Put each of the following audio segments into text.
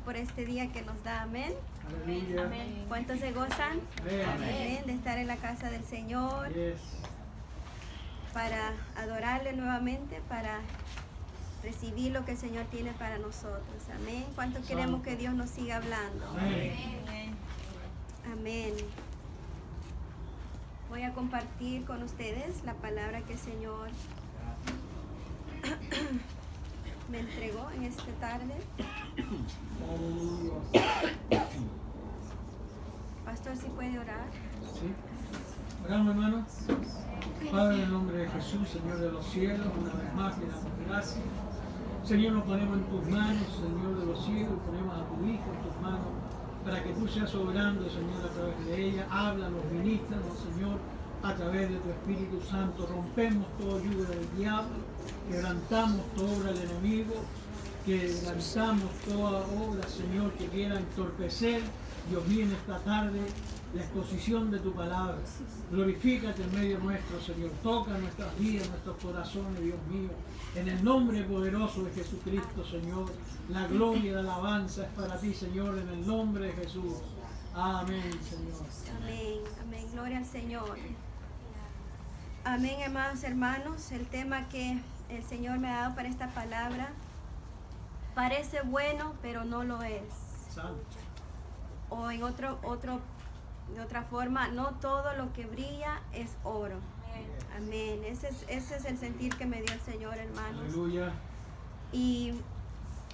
por este día que nos da. Amén. Aleluya. Amén. ¿Cuántos se gozan? Amén. Amén. De estar en la casa del Señor, Yes. para adorarle nuevamente, para recibir lo que el Señor tiene para nosotros. Amén. ¿Cuántos queremos que Dios nos siga hablando? Amén. Amén. Voy a compartir con ustedes la palabra que el Señor me entregó en esta tarde. Pastor, ¿sí puede orar? Sí. Oramos, hermanos. Padre, en el nombre de Jesús, Señor de los cielos, una vez más te damos gracias. Señor, nos ponemos en tus manos, Señor de los cielos, ponemos a tu Hijo en tus manos, para que tú seas obrando, Señor, a través de ella. Háblanos, ministranos, Señor, a través de tu Espíritu Santo. Rompemos todo yugo del diablo, quebrantamos toda obra del enemigo, quebrantamos toda obra, Señor, que quiera entorpecer, Dios mío, en esta tarde, la exposición de tu palabra. Glorifícate en medio nuestro, Señor. Toca nuestras vidas, nuestros corazones, Dios mío. En el nombre poderoso de Jesucristo, Señor. La gloria y la alabanza es para ti, Señor, en el nombre de Jesús. Amén, Señor. Amén, amén. Gloria al Señor. Amén, hermanos, hermanos. El tema que el Señor me ha dado para esta palabra parece bueno, pero no lo es. Santo. O en de otra forma, no todo lo que brilla es oro. Amén. Ese es el sentir que me dio el Señor, hermanos. Aleluya. Y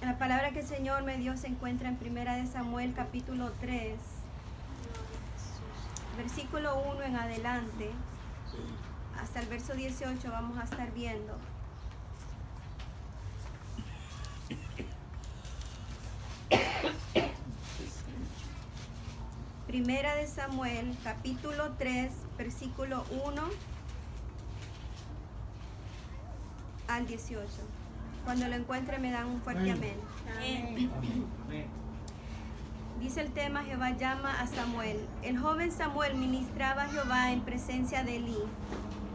la palabra que el Señor me dio se encuentra en 1 de Samuel capítulo 3, versículo 1 en adelante, hasta el verso 18 vamos a estar viendo. Primera de Samuel, capítulo 3, versículo 1 al 18. Cuando lo encuentre me dan un fuerte amén. Amén. Dice el tema: Jehová llama a Samuel. El joven Samuel ministraba a Jehová en presencia de Elí,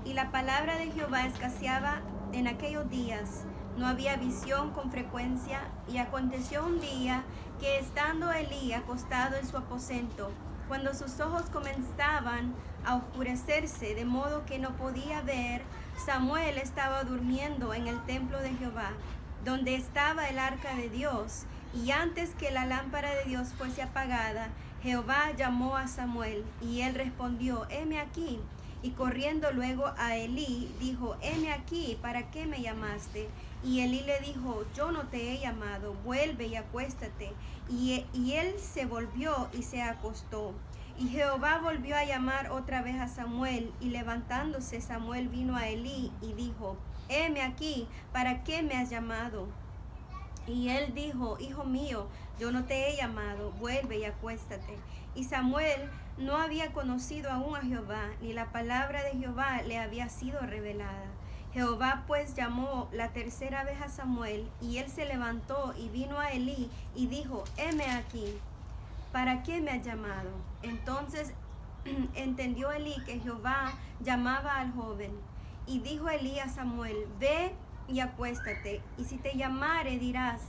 y la palabra de Jehová escaseaba en aquellos días. No había visión con frecuencia, y aconteció un día que, estando Elí acostado en su aposento, cuando sus ojos comenzaban a oscurecerse de modo que no podía ver, Samuel estaba durmiendo en el templo de Jehová, donde estaba el arca de Dios. Y antes que la lámpara de Dios fuese apagada, Jehová llamó a Samuel, y él respondió: heme aquí. Y corriendo luego a Elí, dijo: heme aquí, ¿para qué me llamaste? Y Elí le dijo: yo no te he llamado, vuelve y acuéstate. Y él se volvió y se acostó. Y Jehová volvió a llamar otra vez a Samuel, y levantándose Samuel vino a Elí y dijo: heme aquí, ¿para qué me has llamado? Y él dijo: hijo mío, yo no te he llamado, vuelve y acuéstate. Y Samuel no había conocido aún a Jehová, ni la palabra de Jehová le había sido revelada. Jehová pues llamó la tercera vez a Samuel, y él se levantó y vino a Elí y dijo: heme aquí, ¿para qué me has llamado? Entonces entendió Elí que Jehová llamaba al joven. Y dijo Elí a Samuel: ve y acuéstate, y si te llamare dirás,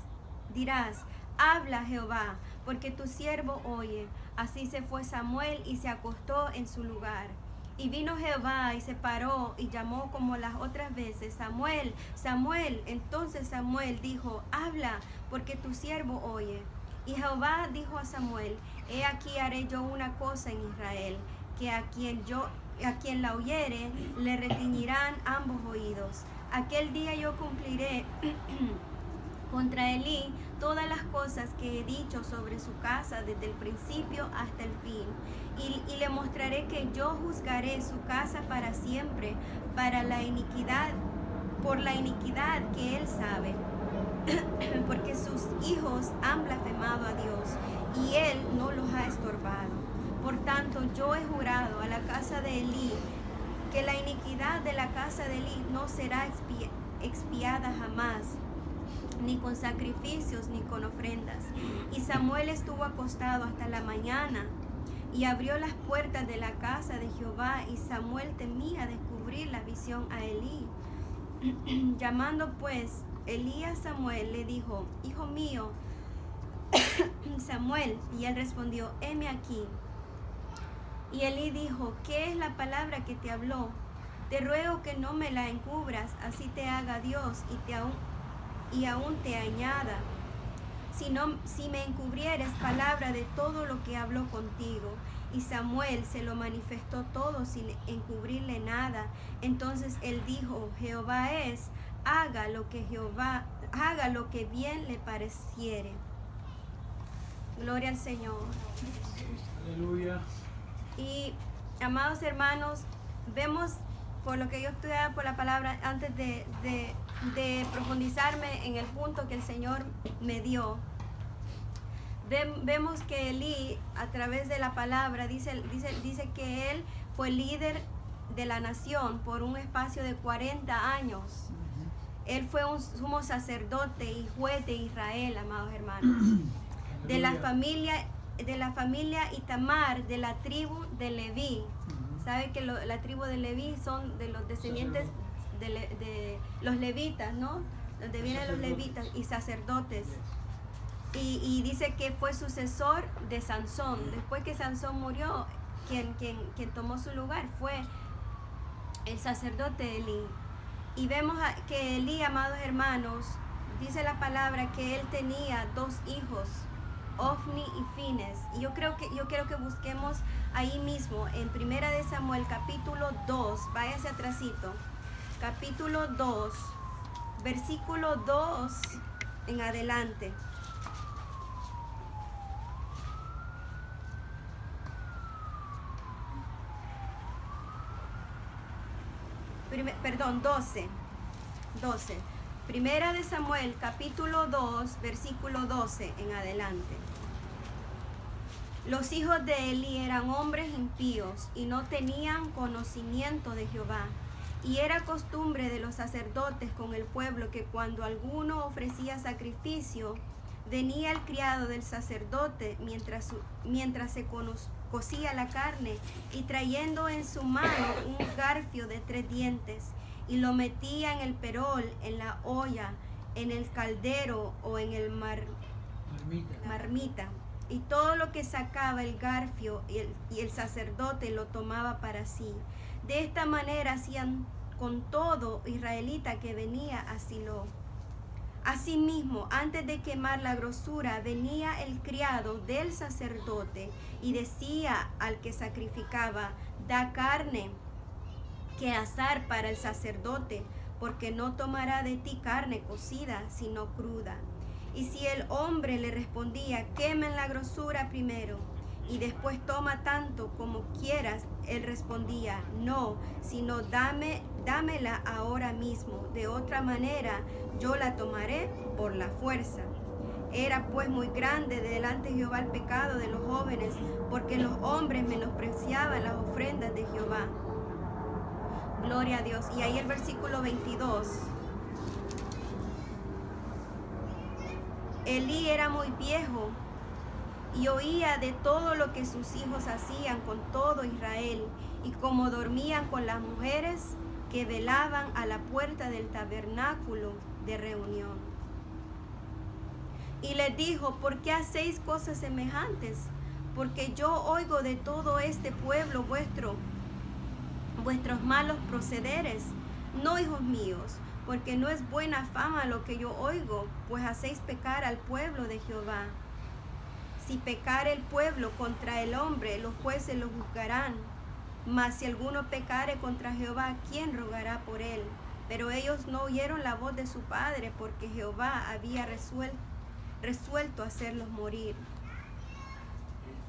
habla Jehová, porque tu siervo oye. Así se fue Samuel y se acostó en su lugar. Y vino Jehová y se paró y llamó como las otras veces: Samuel, Samuel. Entonces Samuel dijo: habla, porque tu siervo oye. Y Jehová dijo a Samuel: he aquí haré yo una cosa en Israel, que a quien la oyere le retiñirán ambos oídos. Aquel día yo cumpliré contra Elí todas las cosas que he dicho sobre su casa desde el principio hasta el fin, y le mostraré que yo juzgaré su casa para siempre, por la iniquidad que él sabe, porque sus hijos han blasfemado a Dios, y él no los ha estorbado. Por tanto, yo he jurado a la casa de Elí que la iniquidad de la casa de Elí no será expiada jamás, ni con sacrificios ni con ofrendas. Y Samuel estuvo acostado hasta la mañana, y abrió las puertas de la casa de Jehová, y Samuel temía descubrir la visión a Elí. Llamando pues Elí a Samuel, le dijo: hijo mío. Samuel, y él respondió, heme aquí. Y Elí dijo, ¿qué es la palabra que te habló? Te ruego que no me la encubras, así te haga Dios y aún te añada. Si me encubrieres palabra de todo lo que habló contigo. Y Samuel se lo manifestó todo sin encubrirle nada. Entonces él dijo, Jehová es, haga lo que bien le pareciere. Gloria al Señor. Aleluya. Y amados hermanos, vemos por lo que yo estudiaba por la palabra antes de profundizarme en el punto que el Señor me dio. Vemos que Elí, a través de la palabra, dice que él fue líder de la nación por un espacio de 40 años. Él fue un sumo sacerdote y juez de Israel, amados hermanos. De la familia Itamar, de la tribu de Leví. ¿Sabe que la tribu de Leví son de los descendientes de los levitas, ¿no? Donde vienen los levitas y sacerdotes. Y dice que fue sucesor de Sansón. Después que Sansón murió, quien tomó su lugar fue el sacerdote Elí. Y vemos que Elí, amados hermanos, dice la palabra que él tenía 2 hijos, Ofni y Fines. Y yo quiero que busquemos ahí mismo, en 1 de Samuel, capítulo 2, váyase atrasito, capítulo 2, versículo 2 en adelante. Perdón, 12. Primera de Samuel, capítulo 2, versículo 12 en adelante. Los hijos de Elí eran hombres impíos y no tenían conocimiento de Jehová. Y era costumbre de los sacerdotes con el pueblo que cuando alguno ofrecía sacrificio, venía el criado del sacerdote mientras se cocía la carne y trayendo en su mano un garfio de 3 dientes y lo metía en el perol, en la olla, en el caldero o en el marmita. Y todo lo que sacaba el garfio y el sacerdote lo tomaba para sí. De esta manera hacían con todo israelita que venía a Silo. Asimismo, antes de quemar la grosura, venía el criado del sacerdote y decía al que sacrificaba, da carne que asar para el sacerdote, porque no tomará de ti carne cocida, sino cruda. Y si el hombre le respondía, quemen la grosura primero, y después toma tanto como quieras, él respondía, no, sino dámela ahora mismo, de otra manera yo la tomaré por la fuerza. Era pues muy grande delante de Jehová el pecado de los jóvenes, porque los hombres menospreciaban las ofrendas de Jehová. Gloria a Dios. Y ahí el versículo 22. Elí era muy viejo y oía de todo lo que sus hijos hacían con todo Israel, y cómo dormían con las mujeres que velaban a la puerta del tabernáculo de reunión. Y les dijo, ¿por qué hacéis cosas semejantes? Porque yo oigo de todo este pueblo vuestros malos procederes. No, hijos míos, porque no es buena fama lo que yo oigo, pues hacéis pecar al pueblo de Jehová. Si pecare el pueblo contra el hombre, los jueces lo juzgarán. Mas si alguno pecare contra Jehová, ¿quién rogará por él? Pero ellos no oyeron la voz de su padre, porque Jehová había resuelto hacerlos morir.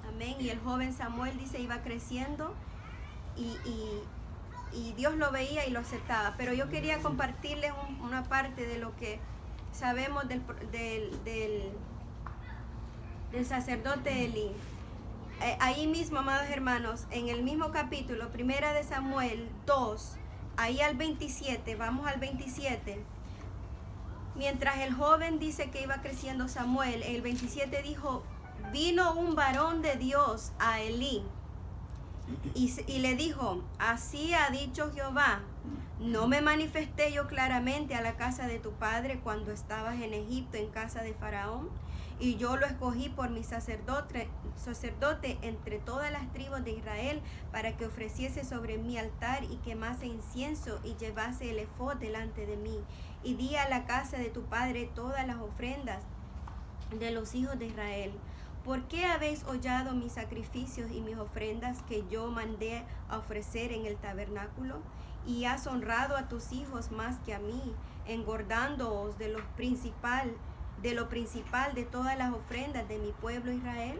Amén. Y el joven Samuel, dice, iba creciendo y Dios lo veía y lo aceptaba. Pero yo quería compartirles una parte de lo que sabemos del sacerdote Elí. Ahí mismo, amados hermanos, en el mismo capítulo, 1 de Samuel 2, ahí al 27, vamos al 27. Mientras el joven dice que iba creciendo Samuel, el 27 dijo, vino un varón de Dios a Elí y le dijo, así ha dicho Jehová, ¿no me manifesté yo claramente a la casa de tu padre cuando estabas en Egipto en casa de Faraón? y yo lo escogí por mi sacerdote entre todas las tribus de Israel, para que ofreciese sobre mi altar y quemase incienso y llevase el efod delante de mí. Y di a la casa de tu padre todas las ofrendas de los hijos de Israel. ¿Por qué habéis hollado mis sacrificios y mis ofrendas que yo mandé a ofrecer en el tabernáculo? Y has honrado a tus hijos más que a mí, engordándoos de lo principal de todas las ofrendas de mi pueblo Israel.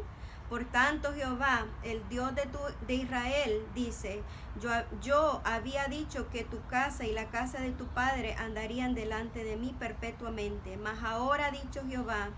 Por tanto, Jehová, el Dios de Israel, dice: yo había dicho que tu casa y la casa de tu padre andarían delante de mí perpetuamente. Mas ahora ha dicho Jehová: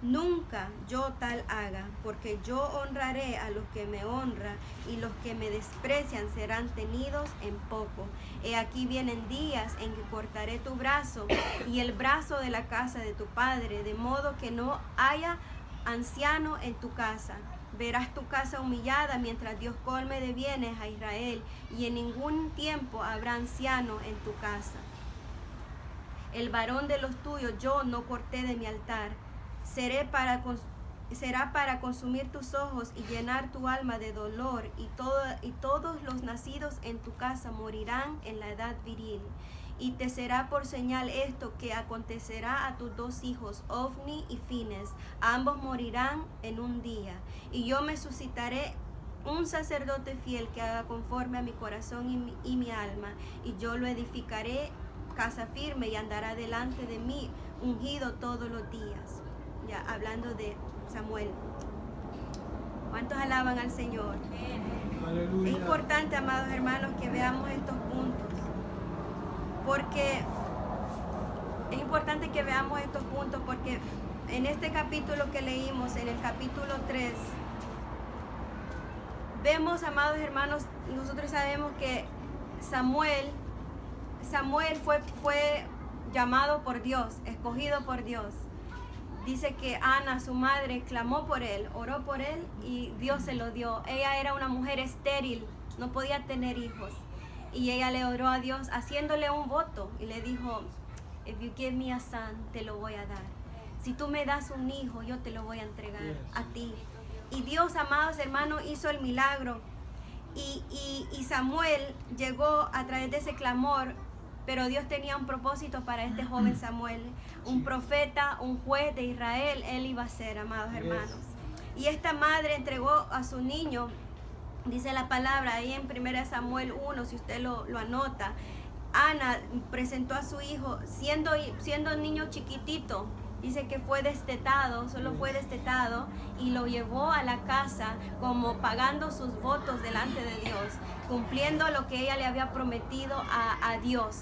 nunca yo tal haga, porque yo honraré a los que me honran, y los que me desprecian serán tenidos en poco. He aquí vienen días en que cortaré tu brazo y el brazo de la casa de tu padre, de modo que no haya anciano en tu casa. Verás tu casa humillada mientras Dios colme de bienes a Israel, y en ningún tiempo habrá anciano en tu casa. El varón de los tuyos yo no corté de mi altar. Será para consumir tus ojos y llenar tu alma de dolor, y todos los nacidos en tu casa morirán en la edad viril. Y te será por señal esto, que acontecerá a tus dos hijos, Ofni y Fines, ambos morirán en un día. Y yo me suscitaré un sacerdote fiel que haga conforme a mi corazón y mi alma, y yo lo edificaré casa firme, y andará delante de mí ungido todos los días. Ya hablando de Samuel. ¿Cuántos alaban al Señor? Aleluya. Es importante, amados hermanos, que veamos estos puntos, porque en este capítulo que leímos, en el capítulo 3, vemos, amados hermanos, nosotros sabemos que Samuel fue llamado por Dios, escogido por Dios. Dice que Ana, su madre, clamó por él, oró por él, y Dios se lo dio. Ella era una mujer estéril, no podía tener hijos, y ella le oró a Dios haciéndole un voto, y le dijo: if you give me a son, te lo voy a dar. Si tú me das un hijo, yo te lo voy a entregar a ti. Y Dios, amados hermanos, hizo el milagro, y Samuel llegó a través de ese clamor. Pero Dios tenía un propósito para este joven Samuel, un profeta, un juez de Israel. Él iba a ser, amados hermanos. Y esta madre entregó a su niño, dice la palabra ahí en 1 Samuel 1, si usted lo anota. Ana presentó a su hijo siendo niño chiquitito. Dice que fue destetado, solo fue destetado, y lo llevó a la casa como pagando sus votos delante de Dios, cumpliendo lo que ella le había prometido a Dios.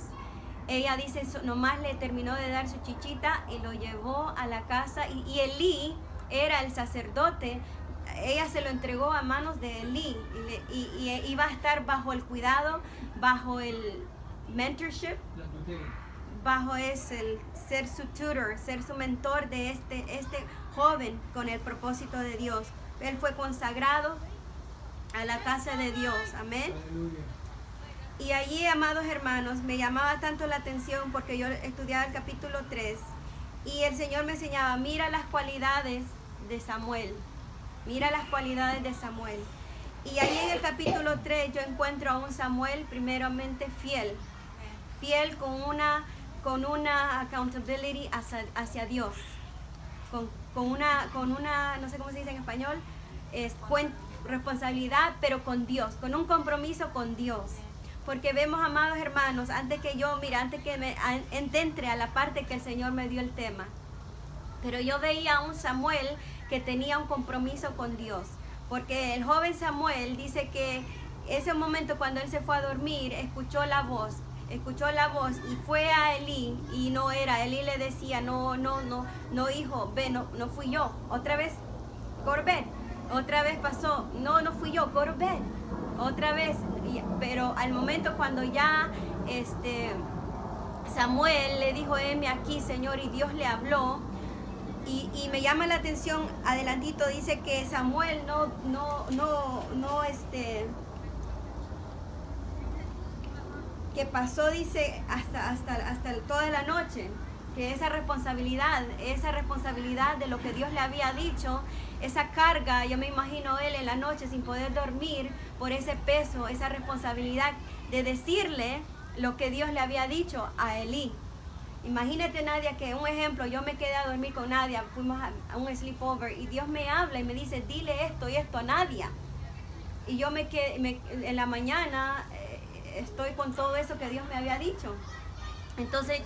Ella dice, nomás le terminó de dar su chichita y lo llevó a la casa, y Elí era el sacerdote. Ella se lo entregó a manos de Elí, y iba a estar bajo el cuidado, bajo el mentorship, bajo el ser su tutor, ser su mentor de este joven, con el propósito de Dios. Él fue consagrado a la casa de Dios, amén. Aleluya. Y allí, amados hermanos, me llamaba tanto la atención, porque yo estudiaba el capítulo 3, y el Señor me enseñaba: mira las cualidades de Samuel, mira las cualidades de Samuel. Y allí en el capítulo 3 yo encuentro a un Samuel primeramente fiel con una accountability hacia Dios, con una, no sé cómo se dice en español, responsabilidad, pero con Dios, con un compromiso con Dios. Porque vemos, amados hermanos, antes que me entre a la parte que el Señor me dio el tema, pero yo veía a un Samuel que tenía un compromiso con Dios. Porque el joven Samuel dice que ese momento, cuando él se fue a dormir, escuchó la voz y fue a Elí, y no era. Elí le decía: no hijo, ve, no fui yo. Otra vez, Corbet. Otra vez pasó: no fui yo, Corbet. Otra vez, pero al momento cuando ya Samuel le dijo: heme aquí, Señor, y Dios le habló. Y me llama la atención, adelantito dice que Samuel que pasó, dice, hasta toda la noche. que esa responsabilidad de lo que Dios le había dicho, esa carga, yo me imagino él en la noche sin poder dormir por ese peso, esa responsabilidad de decirle lo que Dios le había dicho a Elí. Imagínate, Nadia, que un ejemplo, yo me quedé a dormir con Nadia, fuimos a un sleepover y Dios me habla y me dice, dile esto y esto a Nadia. Y yo me quedé, en la mañana estoy con todo eso que Dios me había dicho. Entonces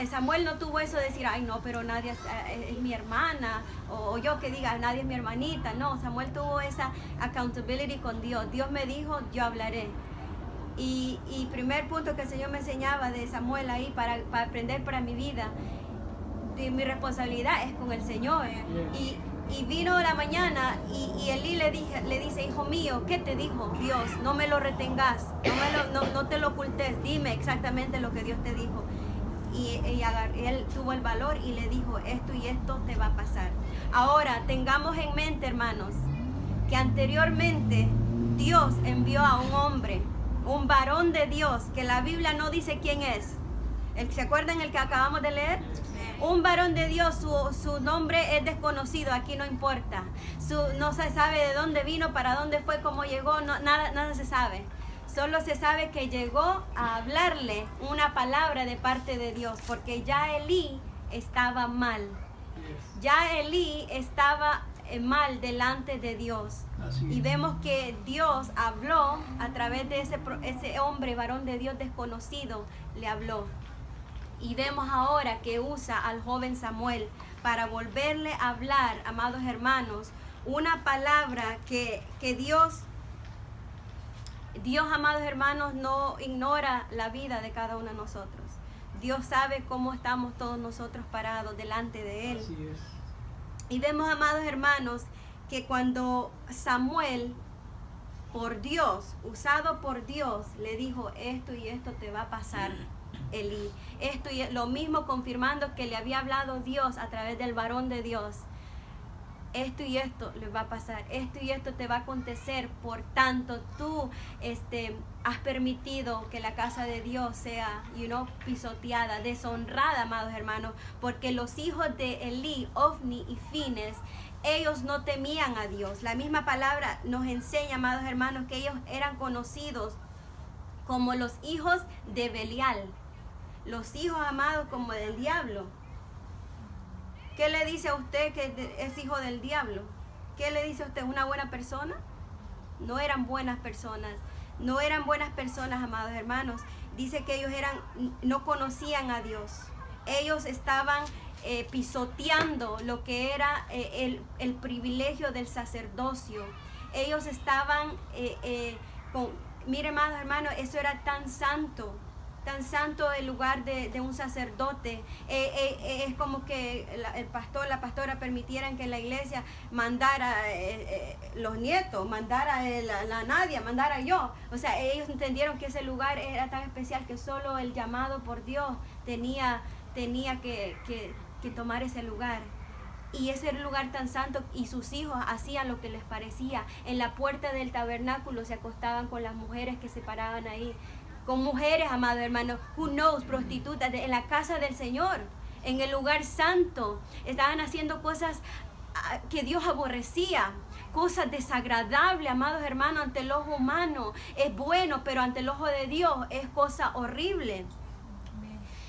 Samuel no tuvo eso de decir, ay no, pero Nadia es mi hermana, o yo que diga, Nadia es mi hermanita. No, Samuel tuvo esa accountability con Dios. Dios me dijo, yo hablaré. Y primer punto que el Señor me enseñaba de Samuel ahí para aprender para mi vida, mi responsabilidad es con el Señor. Y vino la mañana y Elí le dice, hijo mío, ¿qué te dijo Dios? No me lo retengas, no te lo ocultes, dime exactamente lo que Dios te dijo. Y él tuvo el valor y le dijo, esto y esto te va a pasar. Ahora, tengamos en mente, hermanos, que anteriormente Dios envió a un hombre, un varón de Dios, que la Biblia no dice quién es. ¿Se acuerdan el que acabamos de leer? Un varón de Dios, su nombre es desconocido, aquí no importa. No se sabe de dónde vino, para dónde fue, cómo llegó, nada se sabe. Solo se sabe que llegó a hablarle una palabra de parte de Dios, porque ya Elí estaba mal. Ya Elí estaba mal delante de Dios. Y vemos que Dios habló a través de ese hombre, varón de Dios desconocido, le habló. Y vemos ahora que usa al joven Samuel para volverle a hablar, amados hermanos, una palabra que Dios, amados hermanos, no ignora la vida de cada uno de nosotros. Dios sabe cómo estamos todos nosotros parados delante de Él. Así es. Y vemos, amados hermanos, que cuando Samuel, por Dios, usado por Dios, le dijo, esto y esto te va a pasar, Elí. Esto y lo mismo confirmando que le había hablado Dios a través del varón de Dios. Esto y esto le va a pasar, esto y esto te va a acontecer, por tanto tú has permitido que la casa de Dios sea, pisoteada, deshonrada, amados hermanos, porque los hijos de Elí, Ofni y Fines, ellos no temían a Dios. La misma palabra nos enseña, amados hermanos, que ellos eran conocidos como los hijos de Belial, los hijos amados como del diablo. ¿Qué le dice a usted que es hijo del diablo? ¿Qué le dice a usted? ¿Una buena persona? No eran buenas personas. No eran buenas personas, amados hermanos. Dice que ellos no conocían a Dios. Ellos estaban pisoteando lo que era el privilegio del sacerdocio. Ellos estaban mire, amados hermanos, eso era tan santo el lugar de un sacerdote. Es como que el pastor, la pastora permitieran que en la iglesia mandara los nietos, mandara la Nadia, mandara yo. O sea, ellos entendieron que ese lugar era tan especial que solo el llamado por Dios tenía que tomar ese lugar. Y ese lugar tan santo, y sus hijos hacían lo que les parecía. En la puerta del tabernáculo se acostaban con las mujeres que se paraban ahí. Con mujeres, amados hermanos, who knows, prostitutas, en la casa del Señor, en el lugar santo. Estaban haciendo cosas que Dios aborrecía, cosas desagradables, amados hermanos, ante el ojo humano. Es bueno, pero ante el ojo de Dios es cosa horrible.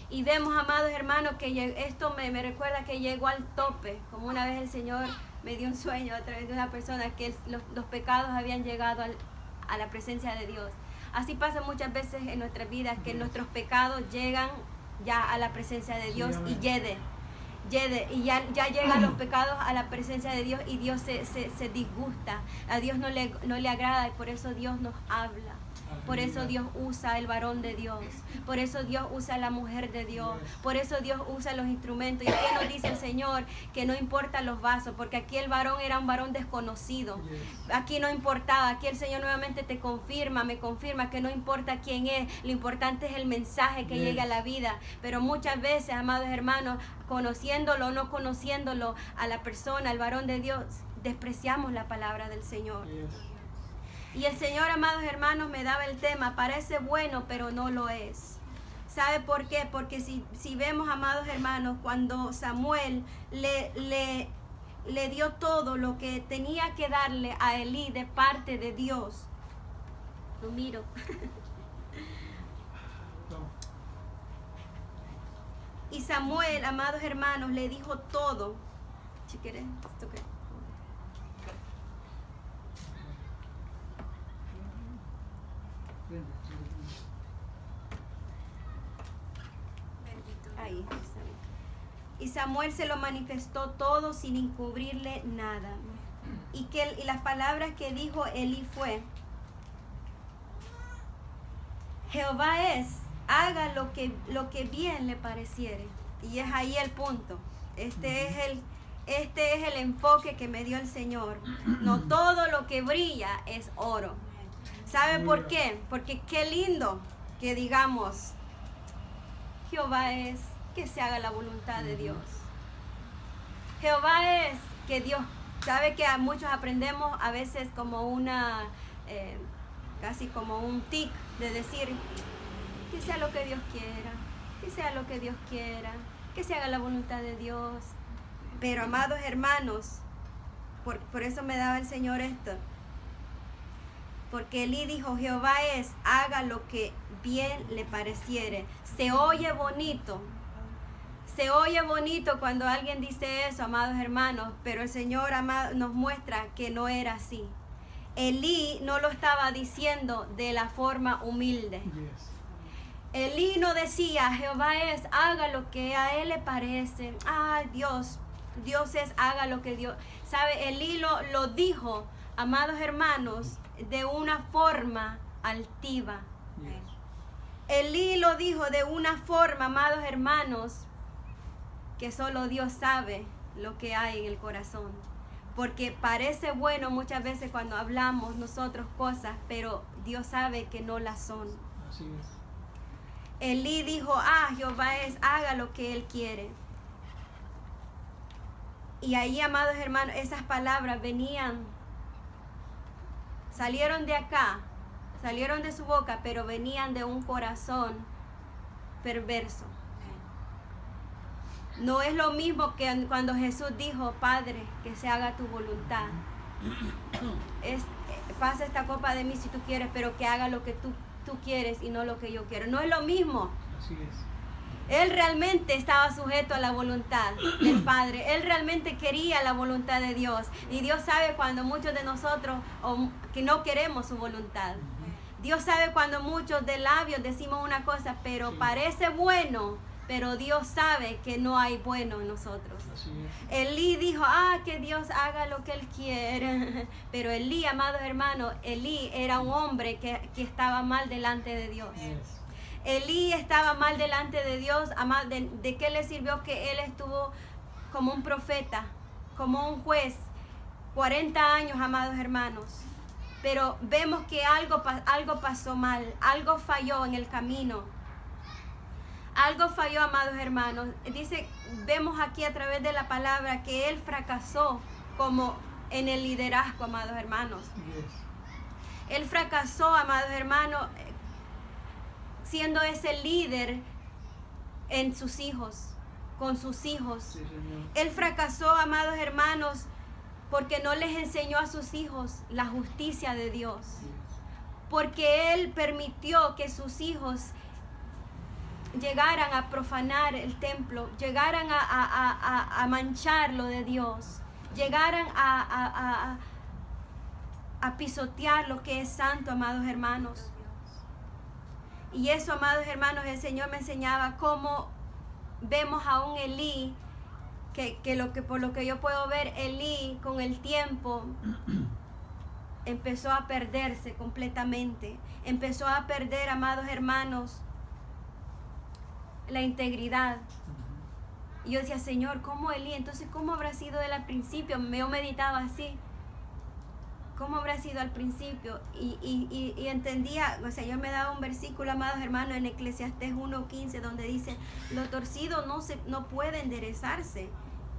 Y vemos, amados hermanos, que esto me recuerda que llegó al tope. Como una vez el Señor me dio un sueño a través de una persona, que los pecados habían llegado a la presencia de Dios. Así pasa muchas veces en nuestras vidas, que nuestros pecados llegan ya a la presencia de Dios, y y ya llegan los pecados a la presencia de Dios, y Dios se disgusta. A Dios no le agrada, y por eso Dios nos habla. Por eso Dios usa el varón de Dios. Por eso Dios usa la mujer de Dios. Por eso Dios usa los instrumentos. Y aquí nos dice el Señor que no importa los vasos, porque aquí el varón era un varón desconocido. Aquí no importaba. Aquí el Señor nuevamente me confirma que no importa quién es. Lo importante es el mensaje que llega a la vida. Pero muchas veces, amados hermanos, conociéndolo o no conociéndolo a la persona, al varón de Dios, despreciamos la palabra del Señor. Y el Señor, amados hermanos, me daba el tema, parece bueno, pero no lo es. ¿Sabe por qué? Porque si vemos, amados hermanos, cuando Samuel le dio todo lo que tenía que darle a Elí de parte de Dios. Lo miro. Y Samuel, amados hermanos, le dijo todo. Si quieres, ¿esto qué? Ahí. Y Samuel se lo manifestó todo sin encubrirle nada. Y las palabras que dijo Elí fue: Jehová es, haga lo que bien le pareciere. Y es ahí el punto. Este es el enfoque que me dio el Señor. No todo lo que brilla es oro. ¿Sabe por qué? Porque qué lindo que digamos: Jehová es, que se haga la voluntad de Dios. Jehová es, que Dios. ¿Sabe que a muchos aprendemos a veces como casi como un tic de decir: que sea lo que Dios quiera, que sea lo que Dios quiera, que se haga la voluntad de Dios? Pero, amados hermanos, por eso me daba el Señor esto. Porque Elí dijo: Jehová es, haga lo que bien le pareciere. Se oye bonito. Se oye bonito cuando alguien dice eso, amados hermanos, pero el Señor nos muestra que no era así. Elí no lo estaba diciendo de la forma humilde. Yes. Elí no decía: Jehová es, haga lo que a él le parece. Dios es, haga lo que Dios. ¿Sabe? Elí lo dijo, amados hermanos, de una forma altiva. Yes. Elí lo dijo de una forma, amados hermanos, que solo Dios sabe lo que hay en el corazón. Porque parece bueno muchas veces cuando hablamos nosotros cosas, pero Dios sabe que no las son. Así es. Elí dijo: Jehová es, haga lo que él quiere. Y ahí, amados hermanos, esas palabras salieron de acá, salieron de su boca, pero venían de un corazón perverso. No es lo mismo que cuando Jesús dijo: Padre, que se haga tu voluntad. Pasa esta copa de mí si tú quieres, pero que haga lo que tú quieres y no lo que yo quiero. No es lo mismo. Así es. Él realmente estaba sujeto a la voluntad del Padre. Él realmente quería la voluntad de Dios. Y Dios sabe cuando muchos de nosotros que no queremos su voluntad. Dios sabe cuando muchos de labios decimos una cosa, pero sí, parece bueno, pero Dios sabe que no hay bueno en nosotros. Elí dijo: que Dios haga lo que él quiere. Pero Elí, amados hermanos, Elí era un hombre que estaba mal delante de Dios. Yes. Elí estaba mal delante de Dios. ¿De qué le sirvió que él estuvo como un profeta, como un juez, 40 años, amados hermanos? Pero vemos que algo pasó mal, algo falló en el camino. Algo falló, amados hermanos. Vemos aquí a través de la palabra que él fracasó como en el liderazgo, amados hermanos. Yes. Él fracasó, amados hermanos, siendo ese líder en sus hijos, con sus hijos. Sí, él fracasó, amados hermanos, porque no les enseñó a sus hijos la justicia de Dios. Yes. Porque él permitió que sus hijos llegaran a profanar el templo, llegaran a manchar lo de Dios, llegaran a pisotear lo que es santo, amados hermanos. Y eso, amados hermanos, el Señor me enseñaba cómo vemos a un Elí, por lo que yo puedo ver, Elí con el tiempo empezó a perderse completamente, empezó a perder, amados hermanos, la integridad. Y yo decía: Señor, ¿cómo Elí? Entonces, ¿cómo habrá sido él al principio? Yo meditaba así. ¿Cómo habrá sido al principio? Y entendía, o sea, yo me daba un versículo, amados hermanos, en Eclesiastés 1:15, donde dice: lo torcido no puede enderezarse,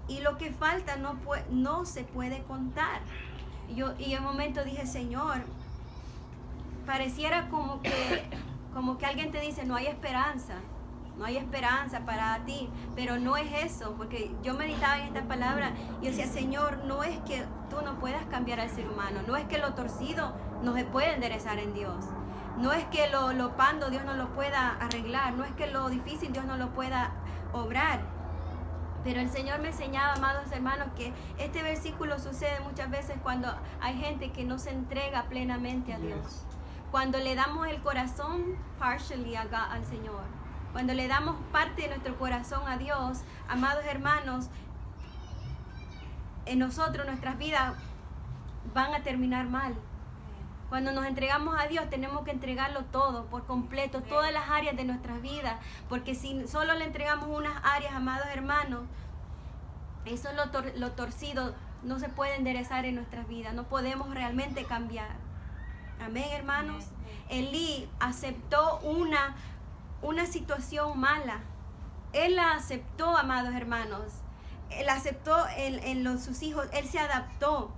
y lo que falta no se puede contar. Y en un momento dije: Señor, pareciera como que alguien te dice: no hay esperanza. no hay esperanza para ti, pero no es eso, porque yo meditaba en esta palabra y yo decía, Señor, no es que tú no puedas cambiar al ser humano, no es que lo torcido no se puede enderezar en Dios, no es que lo pando Dios no lo pueda arreglar, no es que lo difícil Dios no lo pueda obrar. Pero el Señor me enseñaba, amados hermanos, que este versículo sucede muchas veces cuando hay gente que no se entrega plenamente a Dios. Cuando le damos el corazón partially al Señor, cuando le damos parte de nuestro corazón a Dios, amados hermanos, en nosotros, nuestras vidas van a terminar mal. Cuando nos entregamos a Dios tenemos que entregarlo todo, por completo, todas las áreas de nuestras vidas, porque si solo le entregamos unas áreas, amados hermanos, eso es lo torcido, no se puede enderezar en nuestras vidas, no podemos realmente cambiar. Amén, hermanos. Elí aceptó una situación mala. Él la aceptó, amados hermanos. Él aceptó en sus hijos, él se adaptó.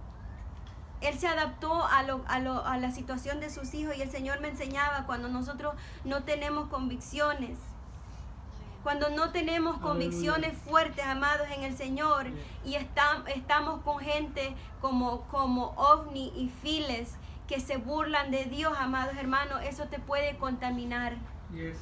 Él se adaptó a la situación de sus hijos y el Señor me enseñaba cuando nosotros no tenemos convicciones. Cuando no tenemos convicciones fuertes, amados, en el Señor y estamos con gente como Ofni y Files que se burlan de Dios, amados hermanos, eso te puede contaminar. Yes.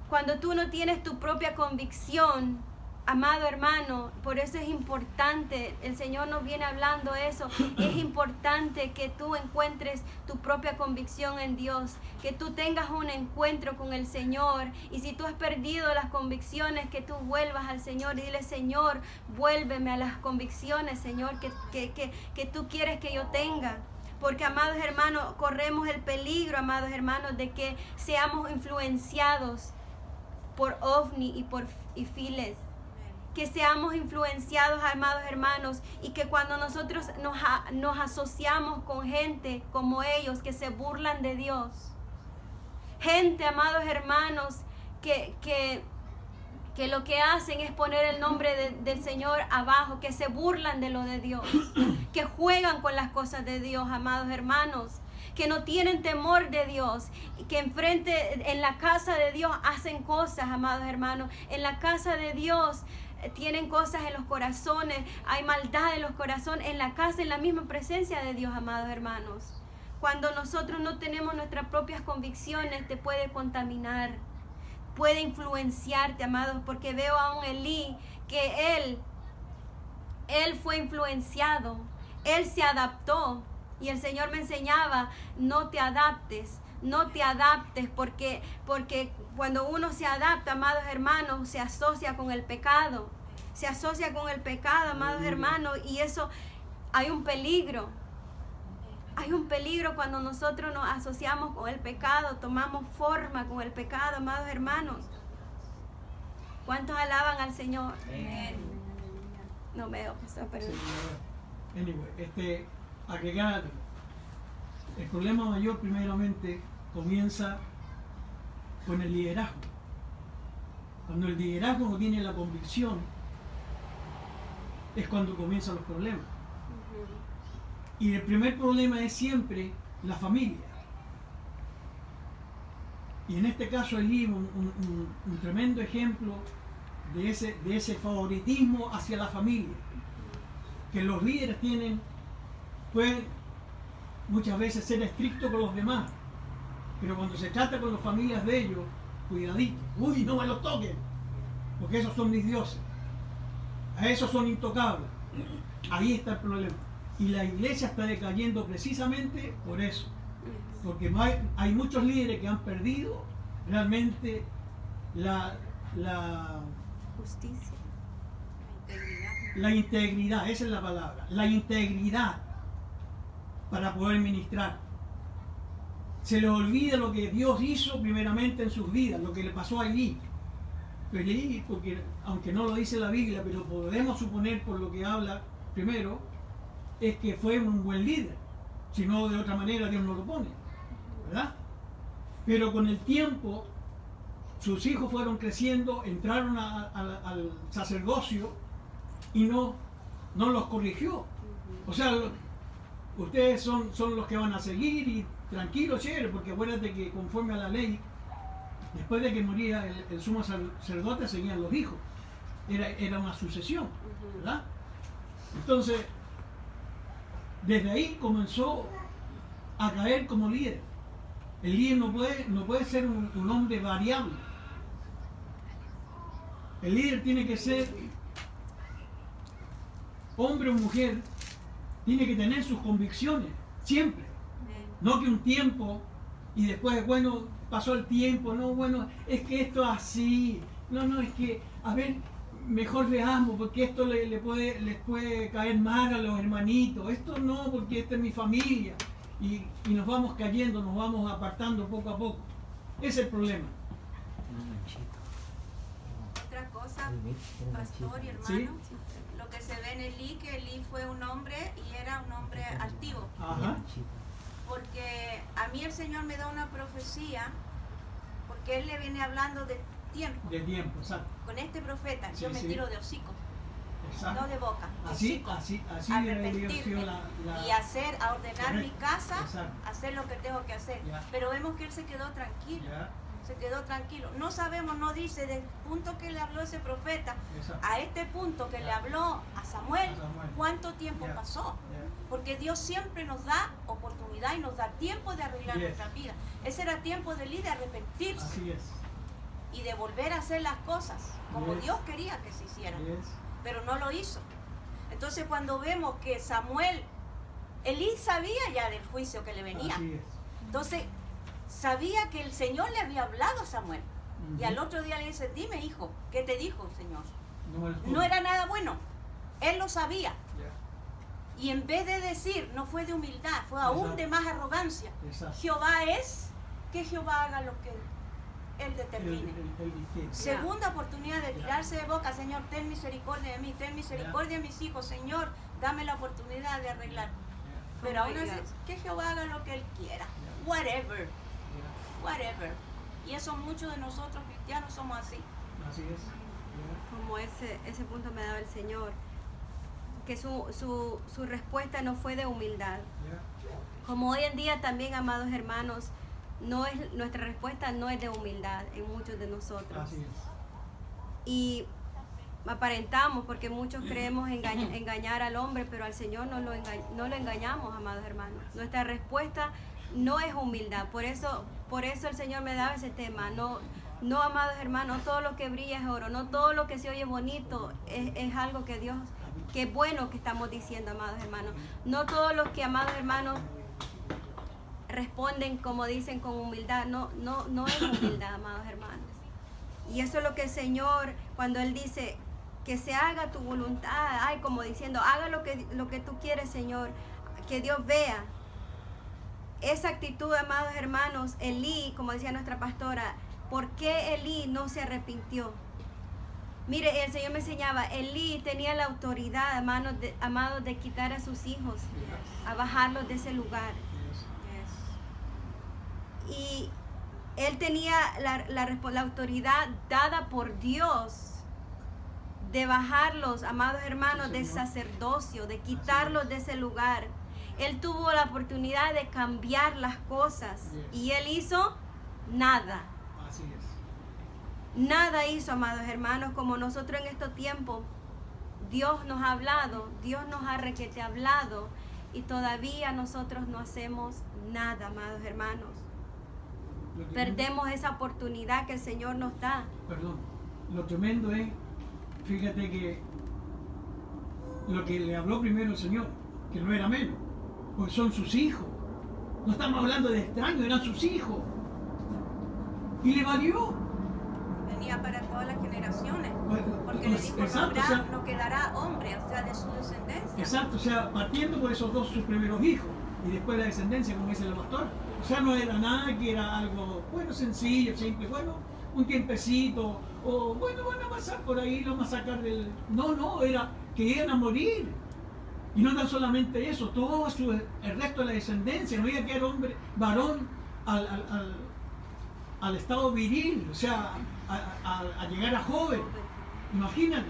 Cuando tú no tienes tu propia convicción, amado hermano, por eso es importante, el Señor nos viene hablando eso, es importante que tú encuentres tu propia convicción en Dios, que tú tengas un encuentro con el Señor, y si tú has perdido las convicciones, que tú vuelvas al Señor y dile, Señor, vuélveme a las convicciones, Señor, que tú quieres que yo tenga. Porque, amados hermanos, corremos el peligro, amados hermanos, de que seamos influenciados por Ofni y Files. Que seamos influenciados, amados hermanos, y que cuando nosotros nos asociamos con gente como ellos, que se burlan de Dios. Gente, amados hermanos, que lo que hacen es poner el nombre del Señor abajo, que se burlan de lo de Dios, que juegan con las cosas de Dios, amados hermanos, que no tienen temor de Dios, que en la casa de Dios hacen cosas, amados hermanos, en la casa de Dios tienen cosas en los corazones, hay maldad en los corazones, en la casa, en la misma presencia de Dios, amados hermanos. Cuando nosotros no tenemos nuestras propias convicciones, te puede contaminar, puede influenciarte, amados, porque veo a un Elí que él fue influenciado, él se adaptó, y el Señor me enseñaba, no te adaptes, porque cuando uno se adapta, amados hermanos, se asocia con el pecado, amados hermanos, y eso, hay un peligro cuando nosotros nos asociamos con el pecado, tomamos forma con el pecado, amados hermanos. ¿Cuántos alaban al Señor? Amén. No veo, pero... Anyway, agregar, el problema mayor primeramente comienza con el liderazgo. Cuando el liderazgo no tiene la convicción, es cuando comienzan los problemas. Y el primer problema es siempre la familia. Y en este caso Elí, un tremendo ejemplo de ese favoritismo hacia la familia, que los líderes pueden muchas veces ser estrictos con los demás, pero cuando se trata con las familias de ellos, cuidadito, no me los toquen, porque esos son mis dioses, a esos son intocables. Ahí está el problema. Y la iglesia está decayendo precisamente por eso, porque hay muchos líderes que han perdido realmente la justicia, la integridad, esa es la palabra, la integridad para poder ministrar. Se les olvida lo que Dios hizo primeramente en sus vidas, lo que le pasó a Elí. Porque aunque no lo dice la Biblia, pero podemos suponer por lo que habla primero, es que fue un buen líder. Si no, de otra manera Dios no lo pone, ¿verdad? Pero con el tiempo, sus hijos fueron creciendo, entraron al sacerdocio y no los corrigió. O sea, ustedes son los que van a seguir y tranquilos, chévere, porque acuérdate que conforme a la ley, Después de que moría el sumo sacerdote, seguían los hijos. Era una sucesión, ¿verdad? Entonces, desde ahí comenzó a caer como líder. El líder no puede ser un hombre variable. El líder tiene que ser hombre o mujer, tiene que tener sus convicciones, siempre. No que un tiempo y después, bueno, pasó el tiempo, no, bueno, es que esto es así. No, es que, a ver, mejor veamos, porque esto les puede caer mal a los hermanitos. Esto no, porque esta es mi familia. Y nos vamos cayendo, nos vamos apartando poco a poco. Ese es el problema. Otra cosa, pastor y hermano, ¿Sí? lo que se ve en Elí, que Elí fue un hombre y era un hombre altivo. Ajá. Porque a mí el Señor me da una profecía, porque Él le viene hablando de tiempo. De tiempo, exacto. Con este profeta, Sí, yo me sí. tiro de hocico, Exacto. no de boca. de Así hocico. debería haber sido Arrepentirme la... y a ordenar mi Correcto. casa, Exacto. hacer lo que tengo que hacer. Ya. Pero vemos que Él se quedó tranquilo. Ya, Se quedó tranquilo. No sabemos, no dice del punto que le habló ese profeta exacto. a este punto que Ya. le habló a Samuel, A Samuel. cuánto tiempo Ya. pasó. Ya. Porque Dios siempre nos da oportunidad y nos da tiempo de arreglar Yes. nuestra vida. Ese era tiempo de Elí de arrepentirse Así es. y de volver a hacer las cosas como Yes. Dios quería que se hicieran. Yes. Pero no lo hizo. Entonces cuando vemos que Samuel, Elí sabía ya del juicio que le venía. Así es. Entonces sabía que el Señor le había hablado a Samuel. Y Ujú. al otro día le dice, dime hijo, ¿qué te dijo el Señor? No No era nada bueno. Él lo sabía. Ya. Y en vez de decir, no fue de humildad, fue aún Exacto. de más arrogancia. Exacto. Jehová es que Jehová haga lo que Él determine. El dictado. Segunda oportunidad de tirarse de boca, Señor, ten misericordia de mí, ten misericordia de mis hijos, Señor, dame la oportunidad de arreglar. Pero aún así, que Jehová haga lo que Él quiera. Whatever, whatever. Y eso muchos de nosotros cristianos somos así. Así es. Ya. Como ese punto me daba el Señor, que su respuesta no fue de humildad. Ya. Como hoy en día también, amados hermanos, nuestra respuesta no es de humildad en muchos de nosotros. Así es. Y aparentamos, porque muchos creemos engañar al hombre, pero al Señor no lo engañamos, amados hermanos. Nuestra respuesta no es humildad. Por eso el Señor me daba ese tema. No, amados hermanos, no todo lo que brilla es oro, no todo lo que se oye bonito es algo que Dios, que es bueno que estamos diciendo, amados hermanos. No todos los que, amados hermanos, responden como dicen con humildad, no es humildad, amados hermanos. Y eso es lo que el Señor, cuando Él dice que se haga tu voluntad, ay, como diciendo, haga lo que tú quieres, Señor, que Dios vea. Esa actitud, amados hermanos, Elí, como decía nuestra pastora, ¿por qué Elí no se arrepintió? Mire, el Señor me enseñaba, Elí tenía la autoridad, amados, de quitar a sus hijos, a bajarlos de ese lugar. Y él tenía la autoridad dada por Dios de bajarlos, amados hermanos, del sacerdocio, de quitarlos de ese lugar. Él tuvo la oportunidad de cambiar las cosas y él hizo nada. Así es. Nada hizo, amados hermanos, como nosotros en estos tiempos. Dios nos ha hablado, Dios nos ha requete hablado y todavía nosotros no hacemos nada, amados hermanos. Perdemos esa oportunidad que el Señor nos da. Perdón. Lo tremendo es, fíjate que lo que le habló primero el Señor, que no era menos, pues son sus hijos. No estamos hablando de extraños, eran sus hijos. Y le valió. Venía para todas las generaciones, Bueno, porque le dijo, exacto, o sea, no quedará hombre, o sea, de su descendencia. exacto, o sea, partiendo por esos dos sus primeros hijos y después la descendencia, como dice la pastora. O sea, no era nada que era algo, bueno, sencillo, simple, bueno, un tiempecito, o bueno, van a pasar por ahí, lo van a sacar del... No, era que iban a morir. Y no tan solamente eso, todo el resto de la descendencia, no iba a quedar hombre, varón al estado viril, o sea, a llegar a joven. Imagínate,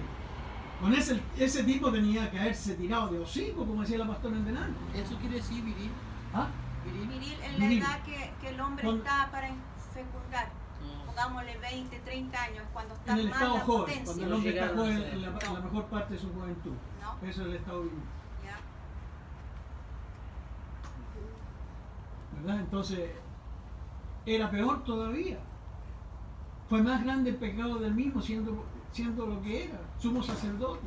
con ese tipo tenía que haberse tirado de hocico, como decía la pastora en delante. ¿Eso quiere decir viril? ¿Ah? Viril. Viril en la Viril. edad que el hombre Con- está para fecundar. pongámosle 20, 30 años, cuando está En el más estado la joven, potencia. cuando el hombre está Llegaron a joven, ser. en la mejor parte de su juventud. No. Eso es el estado vivo. Ya. ¿Verdad? Entonces, era peor todavía. Fue más grande el pecado del mismo, siendo lo que era, sumo sacerdote.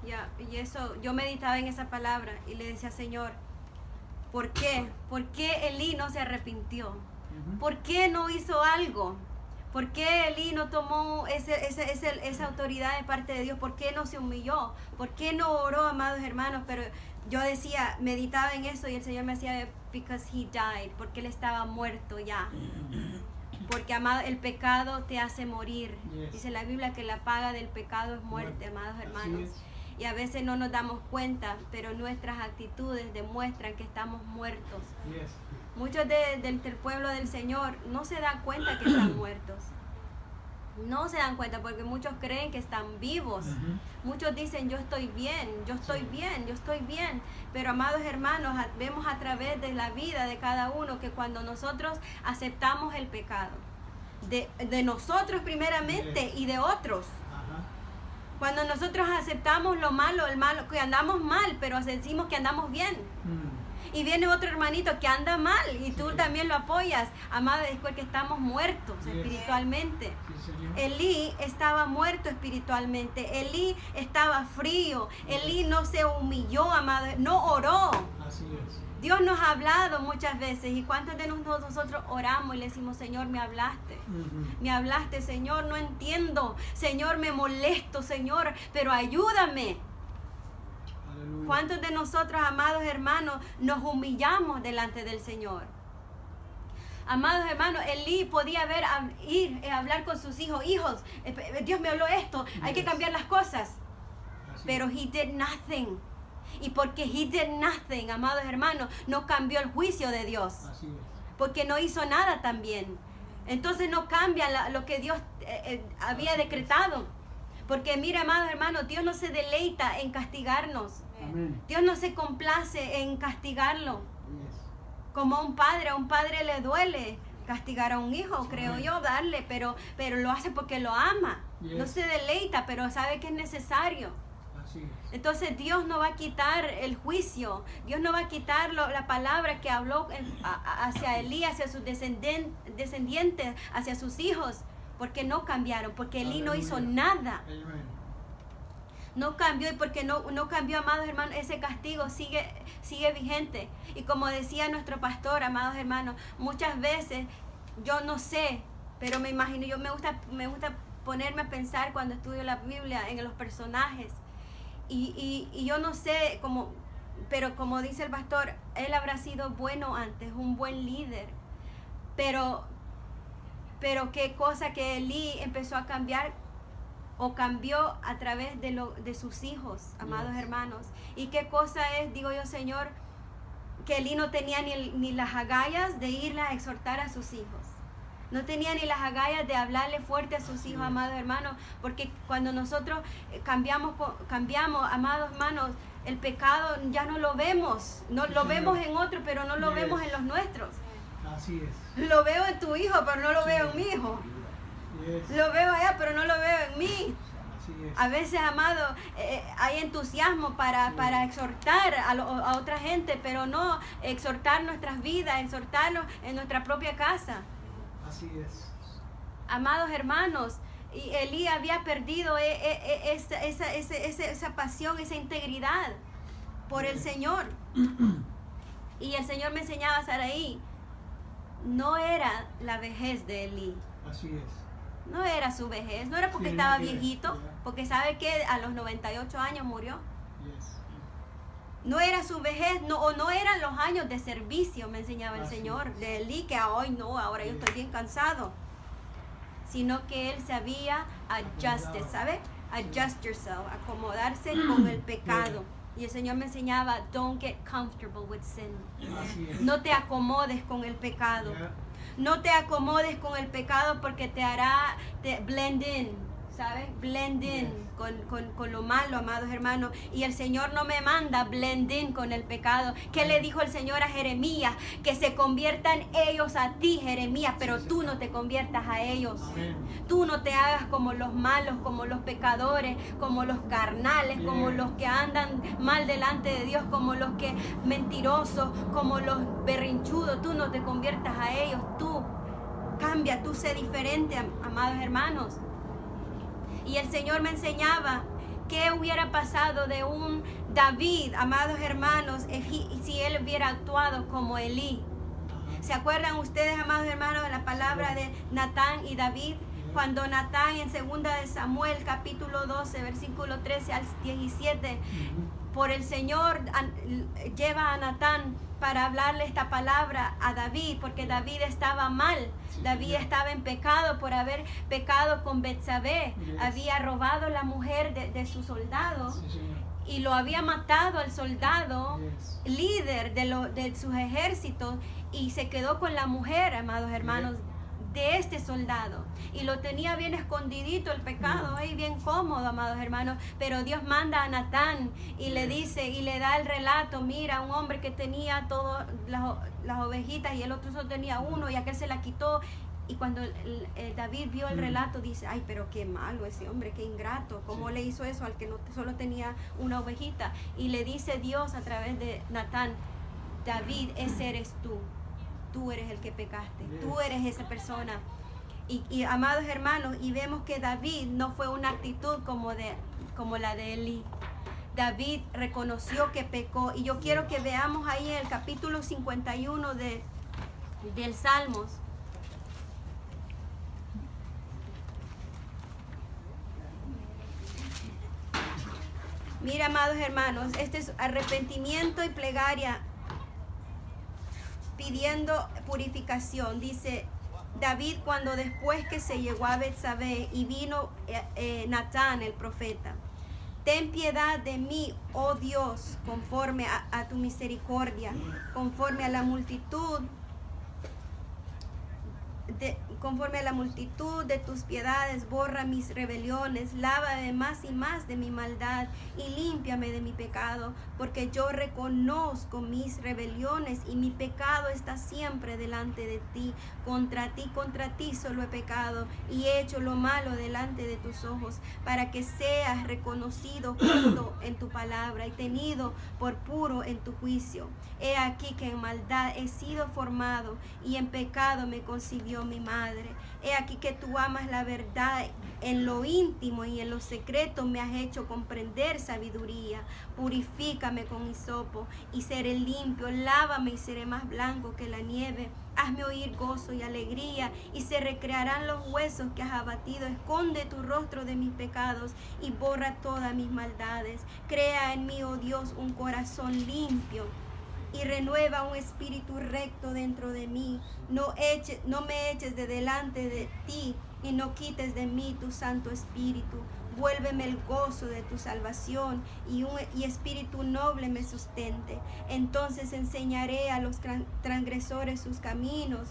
Ya, y eso, yo meditaba en esa palabra y le decía, Señor, ¿por qué? ¿Por qué Elí no se arrepintió? Ujú. ¿Por qué no hizo algo? ¿Por qué Elí no tomó esa autoridad de parte de Dios? ¿Por qué no se humilló? ¿Por qué no oró, amados hermanos? Pero yo decía, meditaba en eso y el Señor me decía, because he died, porque él estaba muerto ya. Porque, amado, el pecado te hace morir. Yes. Dice la Biblia que la paga del pecado es muerte, amados Así hermanos. es. Y a veces no nos damos cuenta, pero nuestras actitudes demuestran que estamos muertos. Yes. Muchos del pueblo del Señor no se dan cuenta que están muertos. No se dan cuenta porque muchos creen que están vivos. Ujú. Muchos dicen, yo estoy bien, yo estoy Sí. bien, yo estoy bien. Pero, amados hermanos, vemos a través de la vida de cada uno que cuando nosotros aceptamos el pecado, de nosotros primeramente Yes. y de otros, Ajá. cuando nosotros aceptamos lo malo, el malo, que andamos mal, pero decimos que andamos bien. Mm. Y viene otro hermanito que anda mal y tú Sí. también lo apoyas. Amado, es porque estamos muertos Yes. espiritualmente. Sí, señor. Elí estaba muerto espiritualmente. Elí estaba frío. Elí no se humilló, amado, no oró. Así es. Dios nos ha hablado muchas veces. ¿Y cuántos de nosotros oramos y le decimos, Señor, me hablaste? Ujú. Me hablaste, Señor, no entiendo. Señor, me molesto, Señor, pero ayúdame. Aleluya. ¿Cuántos de nosotros, amados hermanos, nos humillamos delante del Señor? Amados hermanos, Elí podía ir a hablar con sus hijos. Hijos, Dios me habló esto, hay que Yes. cambiar las cosas. Así Pero es. he did nothing. Y porque he did nothing, amados hermanos, no cambió el juicio de Dios. Así es. Porque no hizo nada también. Entonces no cambia lo que Dios había decretado. Porque mira, amados hermanos, Dios no se deleita en castigarnos. Amén. Dios no se complace en castigarlo. Yes. Como a un padre le duele castigar a un hijo, creo yo, darle, pero lo hace porque lo ama. Yes. No se deleita, pero sabe que es necesario. Así es. Entonces Dios no va a quitar el juicio, Dios no va a quitar la palabra que habló hacia Elí, hacia sus descendientes, hacia sus hijos, porque no cambiaron, porque Elí no hizo Aleluya. nada. Amén. No cambió, y porque no cambió, amados hermanos, ese castigo sigue vigente. Y como decía nuestro pastor, amados hermanos, muchas veces, yo no sé, pero me imagino, me gusta ponerme a pensar cuando estudio la Biblia en los personajes. Y yo no sé, pero como dice el pastor, él habrá sido bueno antes, un buen líder. Pero qué cosa que Elí empezó a cambiar o cambió a través de sus hijos, amados Yes. hermanos. Y qué cosa es, digo yo, Señor, que Elí no tenía ni las agallas de irla a exhortar a sus hijos. No tenía ni las agallas de hablarle fuerte a sus Así hijos, es. amados hermanos, porque cuando nosotros cambiamos, amados hermanos, el pecado ya no lo vemos. No Sí, lo señor. vemos en otros, pero no lo Yes. vemos en los nuestros. Así es. Lo veo en tu hijo, pero no lo Sí. veo en mi hijo. Yes. Lo veo allá, pero no lo veo en mí. Así es. A veces, amado, hay entusiasmo para exhortar a otra gente, pero no exhortar nuestras vidas, exhortarnos en nuestra propia casa. Así es. Amados hermanos, y Elí había perdido esa pasión, esa integridad por el Señor. Y el Señor me enseñaba a Saraí, no era la vejez de Elí. Así es. No era su vejez, no era porque Sí, estaba no era, viejito, ya. porque sabe que a los 98 años murió. Yes. No era su vejez, o no eran los años de servicio, me enseñaba el Así Señor, es. de Elí, que hoy no, ahora yo Sí. estoy bien cansado. Sino que él sabía adjusted, ¿sabe? Adjust yourself, acomodarse con el pecado. Y el Señor me enseñaba, don't get comfortable with sin. Así es. No te acomodes con el pecado. Ya. No te acomodes con el pecado porque te hará blend in. ¿sabes? Blend in con lo malo, amados hermanos. Y el Señor no me manda blend in con el pecado. ¿Qué le dijo el Señor a Jeremías? Que se conviertan ellos a ti, Jeremías, pero tú no te conviertas a ellos. Tú no te hagas como los malos, como los pecadores, como los carnales, como los que andan mal delante de Dios, como los que mentirosos, como los berrinchudos. Tú no te conviertas a ellos. Tú cambia, tú sé diferente, amados hermanos. Y el Señor me enseñaba qué hubiera pasado de un David, amados hermanos, si él hubiera actuado como Elí. ¿Se acuerdan ustedes, amados hermanos, de la palabra de Natán y David? Cuando Natán en 2 de Samuel, capítulo 12, versículo 13 al 17, por el Señor lleva a Natán para hablarle esta palabra a David, porque David estaba mal. David estaba en pecado por haber pecado con Betsabé. Había robado la mujer de su soldado y lo había matado al soldado líder de sus ejércitos, y se quedó con la mujer, amados hermanos, de este soldado, y lo tenía bien escondidito el pecado, ahí bien cómodo, amados hermanos. Pero Dios manda a Natán y le dice, y le da el relato: mira, un hombre que tenía todas las ovejitas y el otro solo tenía uno, y aquel se la quitó. Y cuando David vio el relato, dice: ay, pero qué malo ese hombre, qué ingrato, ¿cómo le hizo eso al que solo tenía una ovejita? Y le dice Dios a través de Natán: David, ese eres tú. Tú eres el que pecaste, tú eres esa persona. Y amados hermanos, y vemos que David no fue una actitud como la de Elí. David reconoció que pecó. Y yo quiero que veamos ahí en el capítulo 51 del Salmos. Mira, amados hermanos, este es arrepentimiento y plegaria pidiendo purificación. Dice David, cuando después que se llegó a Betsabé y vino Natán el profeta: ten piedad de mí, oh Dios, conforme a tu misericordia, conforme a la multitud de tus piedades, borra mis rebeliones, lávame más y más de mi maldad y límpiame de mi pecado, porque yo reconozco mis rebeliones y mi pecado está siempre delante de ti. Contra ti solo he pecado y he hecho lo malo delante de tus ojos, para que seas reconocido justo en tu palabra y tenido por puro en tu juicio. He aquí que en maldad he sido formado y en pecado me concibió mi madre. He aquí que tú amas la verdad en lo íntimo, y en lo secreto me has hecho comprender sabiduría. Purifícame con hisopo y seré limpio, lávame y seré más blanco que la nieve. Hazme oír gozo y alegría, y se recrearán los huesos que has abatido. Esconde tu rostro de mis pecados y borra todas mis maldades. Crea en mí, oh Dios, un corazón limpio y renueva un espíritu recto dentro de mí. No me eches de delante de ti y no quites de mí tu Santo Espíritu. Vuélveme el gozo de tu salvación y espíritu noble me sustente. Entonces enseñaré a los transgresores sus caminos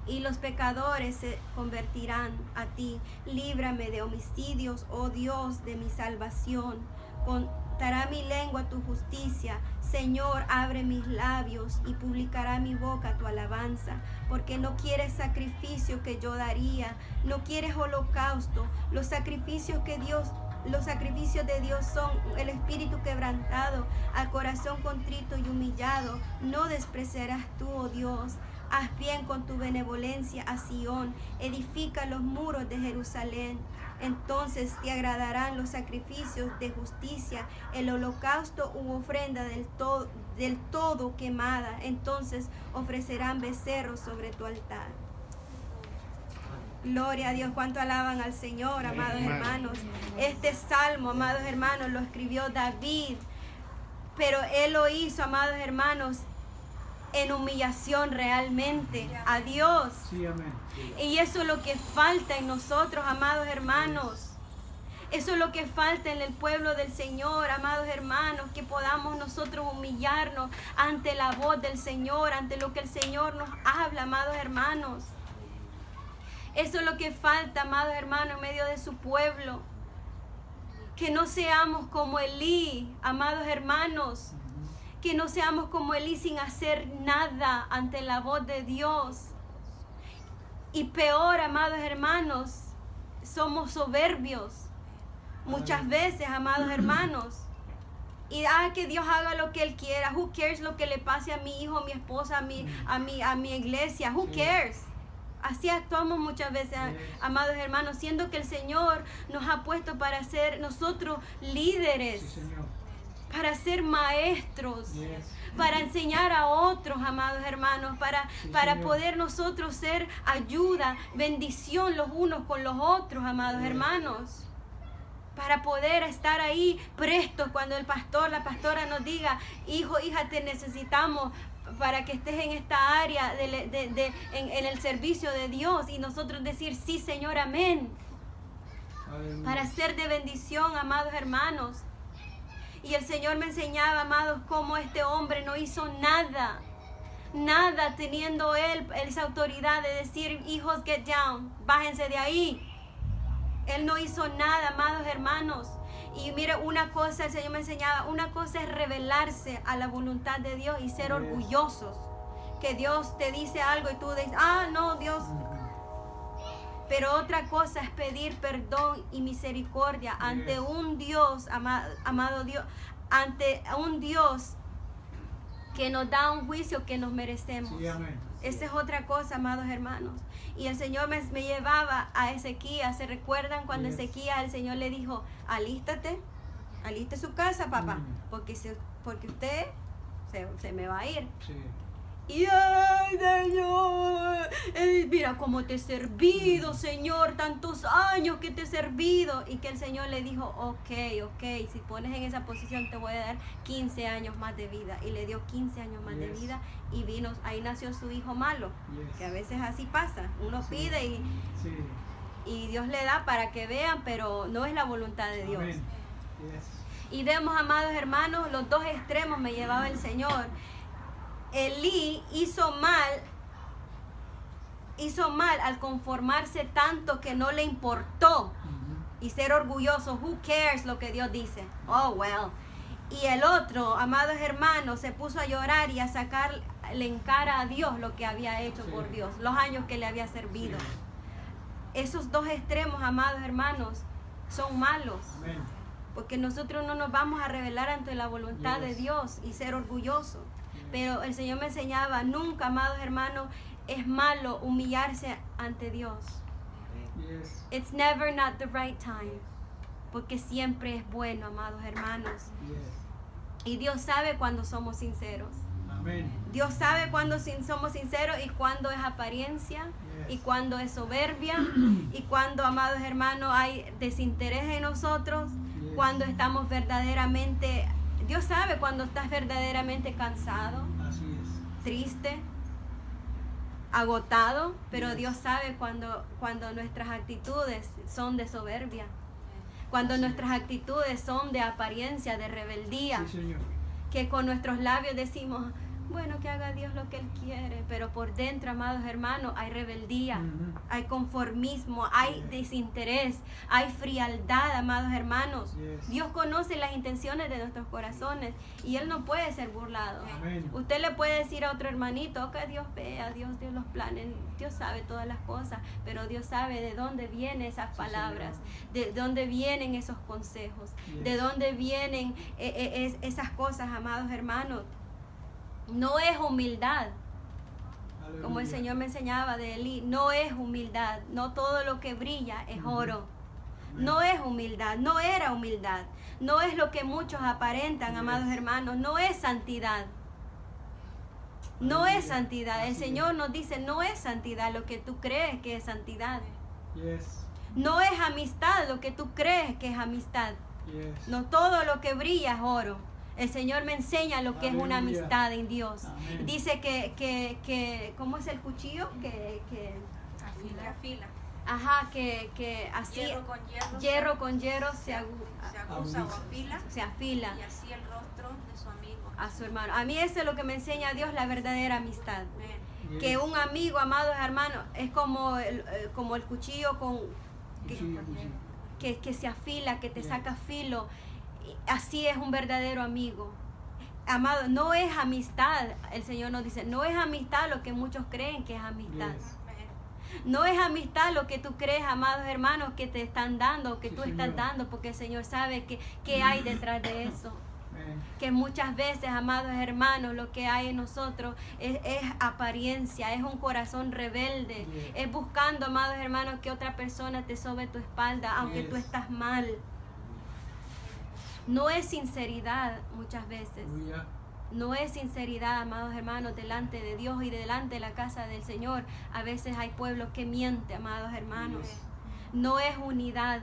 y los pecadores se convertirán a ti. Líbrame de homicidios, oh Dios de mi salvación. Contará mi lengua tu justicia. Señor, abre mis labios y publicará mi boca tu alabanza. Porque no quieres sacrificio que yo daría, no quieres holocausto. Los sacrificios de Dios son el espíritu quebrantado, al corazón contrito y humillado. No despreciarás tú, oh Dios. Haz bien con tu benevolencia a Sión, edifica los muros de Jerusalén. Entonces te agradarán los sacrificios de justicia, el holocausto u ofrenda del todo quemada. Entonces ofrecerán becerros sobre tu altar. Gloria a Dios, cuánto alaban al Señor, amados hermanos. Este salmo, amados hermanos, lo escribió David, pero él lo hizo, amados hermanos, en humillación realmente a Dios. Sí, amén. Y eso es lo que falta en nosotros, amados hermanos. Eso es lo que falta en el pueblo del Señor, amados hermanos, que podamos nosotros humillarnos ante la voz del Señor, ante lo que el Señor nos habla, amados hermanos. Eso es lo que falta, amados hermanos, en medio de su pueblo. Que no seamos como Elí, amados hermanos. Que no seamos como Elí sin hacer nada ante la voz de Dios. Y peor, amados hermanos, somos soberbios. Muchas veces, amados hermanos. Y que Dios haga lo que Él quiera. Who cares lo que le pase a mi hijo, a mi esposa, a mi iglesia? Who cares? Así actuamos muchas veces, amados hermanos, siendo que el Señor nos ha puesto para ser nosotros líderes, para ser maestros, para enseñar a otros, amados hermanos, para poder nosotros ser ayuda, bendición los unos con los otros, amados hermanos. Para poder estar ahí prestos cuando el pastor, la pastora nos diga, hijo, hija, te necesitamos para que estés en esta área en el servicio de Dios, y nosotros decir, sí, Señor, amén. Aleluya. Para ser de bendición, amados hermanos. Y el Señor me enseñaba, amados, cómo este hombre no hizo nada, teniendo él esa autoridad de decir, hijos, get down, bájense de ahí. Él no hizo nada, amados hermanos. Y mire, una cosa, el Señor me enseñaba, una cosa es revelarse a la voluntad de Dios y ser orgullosos. Que Dios te dice algo y tú dices, no, Dios. Pero otra cosa es pedir perdón y misericordia ante un Dios, amado Dios, ante un Dios que nos da un juicio que nos merecemos. Sí, amén. Esa es otra cosa, amados hermanos. Y el Señor me llevaba a Ezequías. ¿Se recuerdan cuando Ezequías, el Señor le dijo, aliste su casa, papá, porque usted se me va a ir? Sí. Y ay, Señor, mira cómo te he servido, Señor, tantos años que te he servido. Y que el Señor le dijo, ok, si pones en esa posición te voy a dar 15 años más de vida. Y le dio 15 años más de vida, y ahí nació su hijo malo. Que a veces así pasa, uno pide y Dios le da para que vean, pero no es la voluntad de Dios. Y vemos, amados hermanos, los dos extremos me llevaba el Señor. Elí hizo mal al conformarse tanto que no le importó y ser orgulloso. Who cares lo que Dios dice? Oh, well. Y el otro, amados hermanos, se puso a llorar y a sacarle en cara a Dios lo que había hecho por Dios, los años que le había servido. Esos dos extremos, amados hermanos, son malos. Amen. Porque nosotros no nos vamos a revelar ante la voluntad de Dios y ser orgullosos. Pero el Señor me enseñaba, nunca, amados hermanos, es malo humillarse ante Dios. It's never not the right time. Porque siempre es bueno, amados hermanos. Y Dios sabe cuando somos sinceros. Amen. Dios sabe cuando somos sinceros y cuando es apariencia y cuando es soberbia y cuando, amados hermanos, hay desinterés en nosotros, cuando estamos verdaderamente... Dios sabe cuando estás verdaderamente cansado, triste, agotado, pero Dios sabe cuando nuestras actitudes son de soberbia, cuando nuestras actitudes son de apariencia, de rebeldía, que con nuestros labios decimos, bueno, que haga Dios lo que Él quiere, pero por dentro, amados hermanos, hay rebeldía, hay conformismo, hay desinterés, hay frialdad, amados hermanos. Dios conoce las intenciones de nuestros corazones y Él no puede ser burlado. Amen. Usted le puede decir a otro hermanito, que Dios vea, Dios los planes, Dios sabe todas las cosas, pero Dios sabe de dónde vienen esas palabras, de dónde vienen esos consejos, de dónde vienen esas cosas, amados hermanos. No es humildad, aleluya, como el Señor me enseñaba de Elí, no es humildad, no todo lo que brilla es oro, no es humildad, no era humildad, no es lo que muchos aparentan, amados hermanos, no es santidad, no es santidad. El Señor nos dice, no es santidad lo que tú crees que es santidad, no es amistad lo que tú crees que es amistad, no todo lo que brilla es oro. El Señor me enseña lo que es una amistad en Dios. Amén. Dice que ¿cómo es el cuchillo? Que afila. Ajá, que así hierro con hierro se aguza o afila. Se afila. Y así el rostro de su amigo. A su hermano. A mí eso es lo que me enseña Dios, la verdadera amistad. Amén. Que un amigo, amados hermanos, es como el cuchillo que se afila, que te saca filo. Así es un verdadero amigo. Amado, no es amistad, el Señor nos dice, no es amistad lo que muchos creen que es amistad. No es amistad lo que tú crees, amados hermanos, que te están dando, que tú estás dando, porque el Señor sabe que hay detrás de eso. Que muchas veces, amados hermanos, lo que hay en nosotros es apariencia, es un corazón rebelde, es buscando, amados hermanos, que otra persona te sobe tu espalda, aunque tú estás mal. No es sinceridad muchas veces. No es sinceridad, amados hermanos, delante de Dios y delante de la casa del Señor. A veces hay pueblos que mienten, amados hermanos. No es unidad.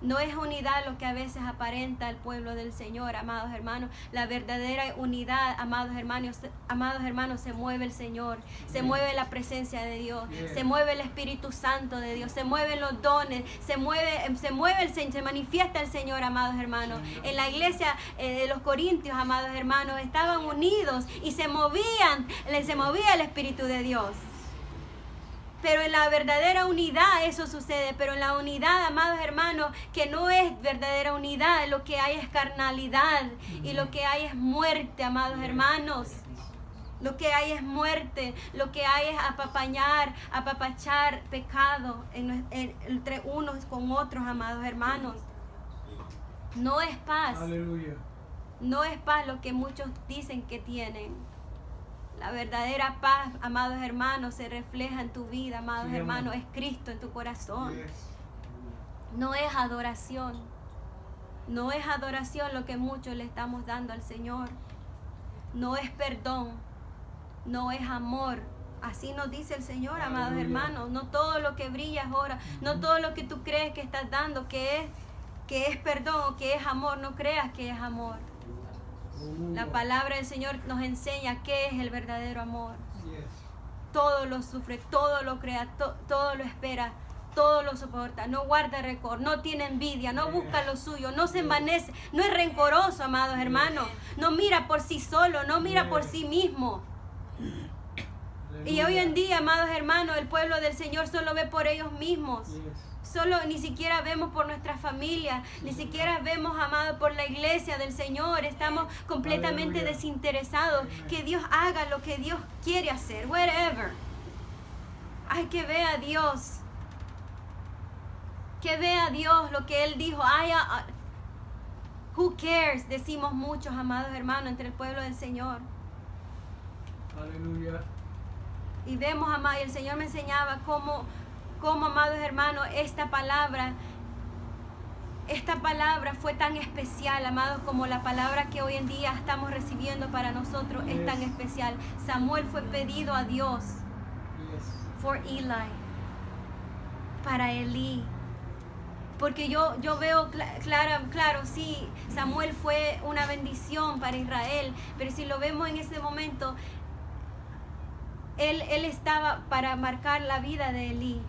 No es unidad lo que a veces aparenta el pueblo del Señor, amados hermanos. La verdadera unidad, amados hermanos, se mueve el Señor, se mueve la presencia de Dios, se mueve el Espíritu Santo de Dios, se mueven los dones, se manifiesta el Señor, amados hermanos. En la iglesia de los Corintios, amados hermanos, estaban unidos y se movía el Espíritu de Dios. Pero en la verdadera unidad eso sucede. Pero en la unidad, amados hermanos, que no es verdadera unidad, lo que hay es carnalidad y lo que hay es muerte, amados hermanos. Lo que hay es muerte, lo que hay es apapachar pecado entre unos con otros, amados hermanos. No es paz. Aleluya. No es paz lo que muchos dicen que tienen. La verdadera paz, amados hermanos, se refleja en tu vida, amados hermanos, es Cristo en tu corazón. No es adoración. No es adoración lo que muchos le estamos dando al Señor. No es perdón. No es amor. Así nos dice el Señor, amados hermanos. No todo lo que brilla es oro. No todo lo que tú crees que estás dando, que es perdón o que es amor. No creas que es amor. La palabra del Señor nos enseña qué es el verdadero amor. Todo lo sufre, todo lo crea, todo lo espera, todo lo soporta. No guarda rencor, no tiene envidia, no busca lo suyo, no se envanece, no es rencoroso, amados hermanos. No mira por sí solo, no mira por sí mismo. Y hoy en día, amados hermanos, el pueblo del Señor solo ve por ellos mismos. Ni siquiera vemos por nuestras familias, ni siquiera vemos, amados, por la iglesia del Señor. Estamos completamente desinteresados. Que Dios haga lo que Dios quiere hacer, whatever. Ay, que vea a Dios. Que vea a Dios lo que Él dijo. Who cares? Decimos muchos, amados hermanos, entre el pueblo del Señor. Aleluya. Y vemos, amados, y el Señor me enseñaba cómo, amados hermanos, esta palabra fue tan especial, amados, como la palabra que hoy en día estamos recibiendo para nosotros es tan especial. Samuel fue pedido a Dios for Eli, para Elí. Porque yo veo claro, sí, Samuel fue una bendición para Israel, pero si lo vemos en ese momento, él estaba para marcar la vida de Elí.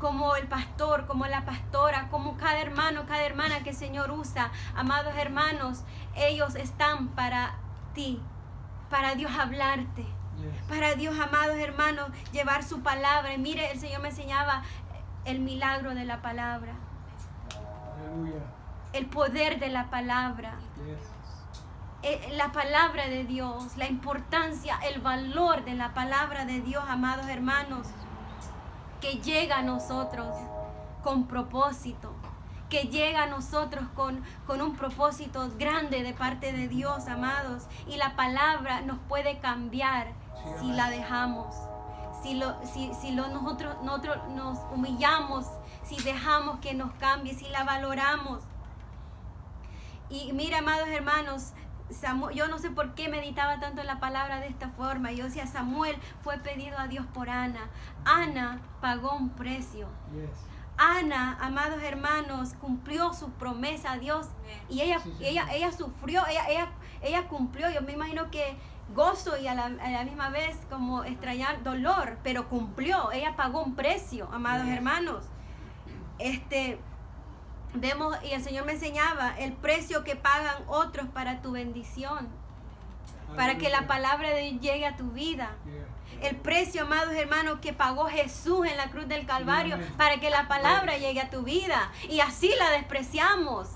Como el pastor, como la pastora, como cada hermano, cada hermana que el Señor usa. Amados hermanos, ellos están para ti, para Dios hablarte. Para Dios, amados hermanos, llevar su palabra. Y mire, el Señor me enseñaba el milagro de la palabra. Aleluya. El poder de la palabra. La palabra de Dios, la importancia, el valor de la palabra de Dios, amados hermanos, que llega a nosotros con propósito, que llega a nosotros con un propósito grande de parte de Dios, amados. Y la palabra nos puede cambiar si la dejamos, nosotros nos humillamos, si dejamos que nos cambie, si la valoramos. Y mira, amados hermanos, yo no sé por qué meditaba tanto en la palabra de esta forma. Yo decía, Samuel fue pedido a Dios por Ana. Ana pagó un precio. Ana, amados hermanos, cumplió su promesa a Dios. Y ella sufrió, ella cumplió. Yo me imagino que gozo y a la misma vez como extrañar dolor, pero cumplió. Ella pagó un precio, amados hermanos. Vemos, y el Señor me enseñaba el precio que pagan otros para tu bendición. para que la palabra de Dios llegue a tu vida. Yeah. El precio, amados hermanos, que pagó Jesús en la cruz del Calvario, Amén. para que la palabra llegue a tu vida. Y así la despreciamos,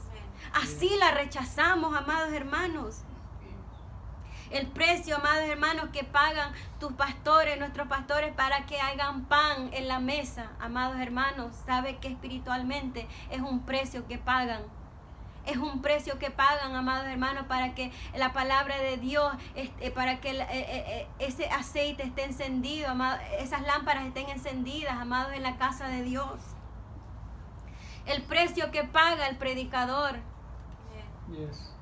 así la rechazamos, amados hermanos. El precio, amados hermanos, que pagan tus pastores, nuestros pastores, para que hagan pan en la mesa, amados hermanos, sabe que espiritualmente es un precio que pagan. Es un precio que pagan, amados hermanos, para que la palabra de Dios, para que ese aceite esté encendido, amados, esas lámparas estén encendidas, amados, en la casa de Dios. El precio que paga el predicador. Yes.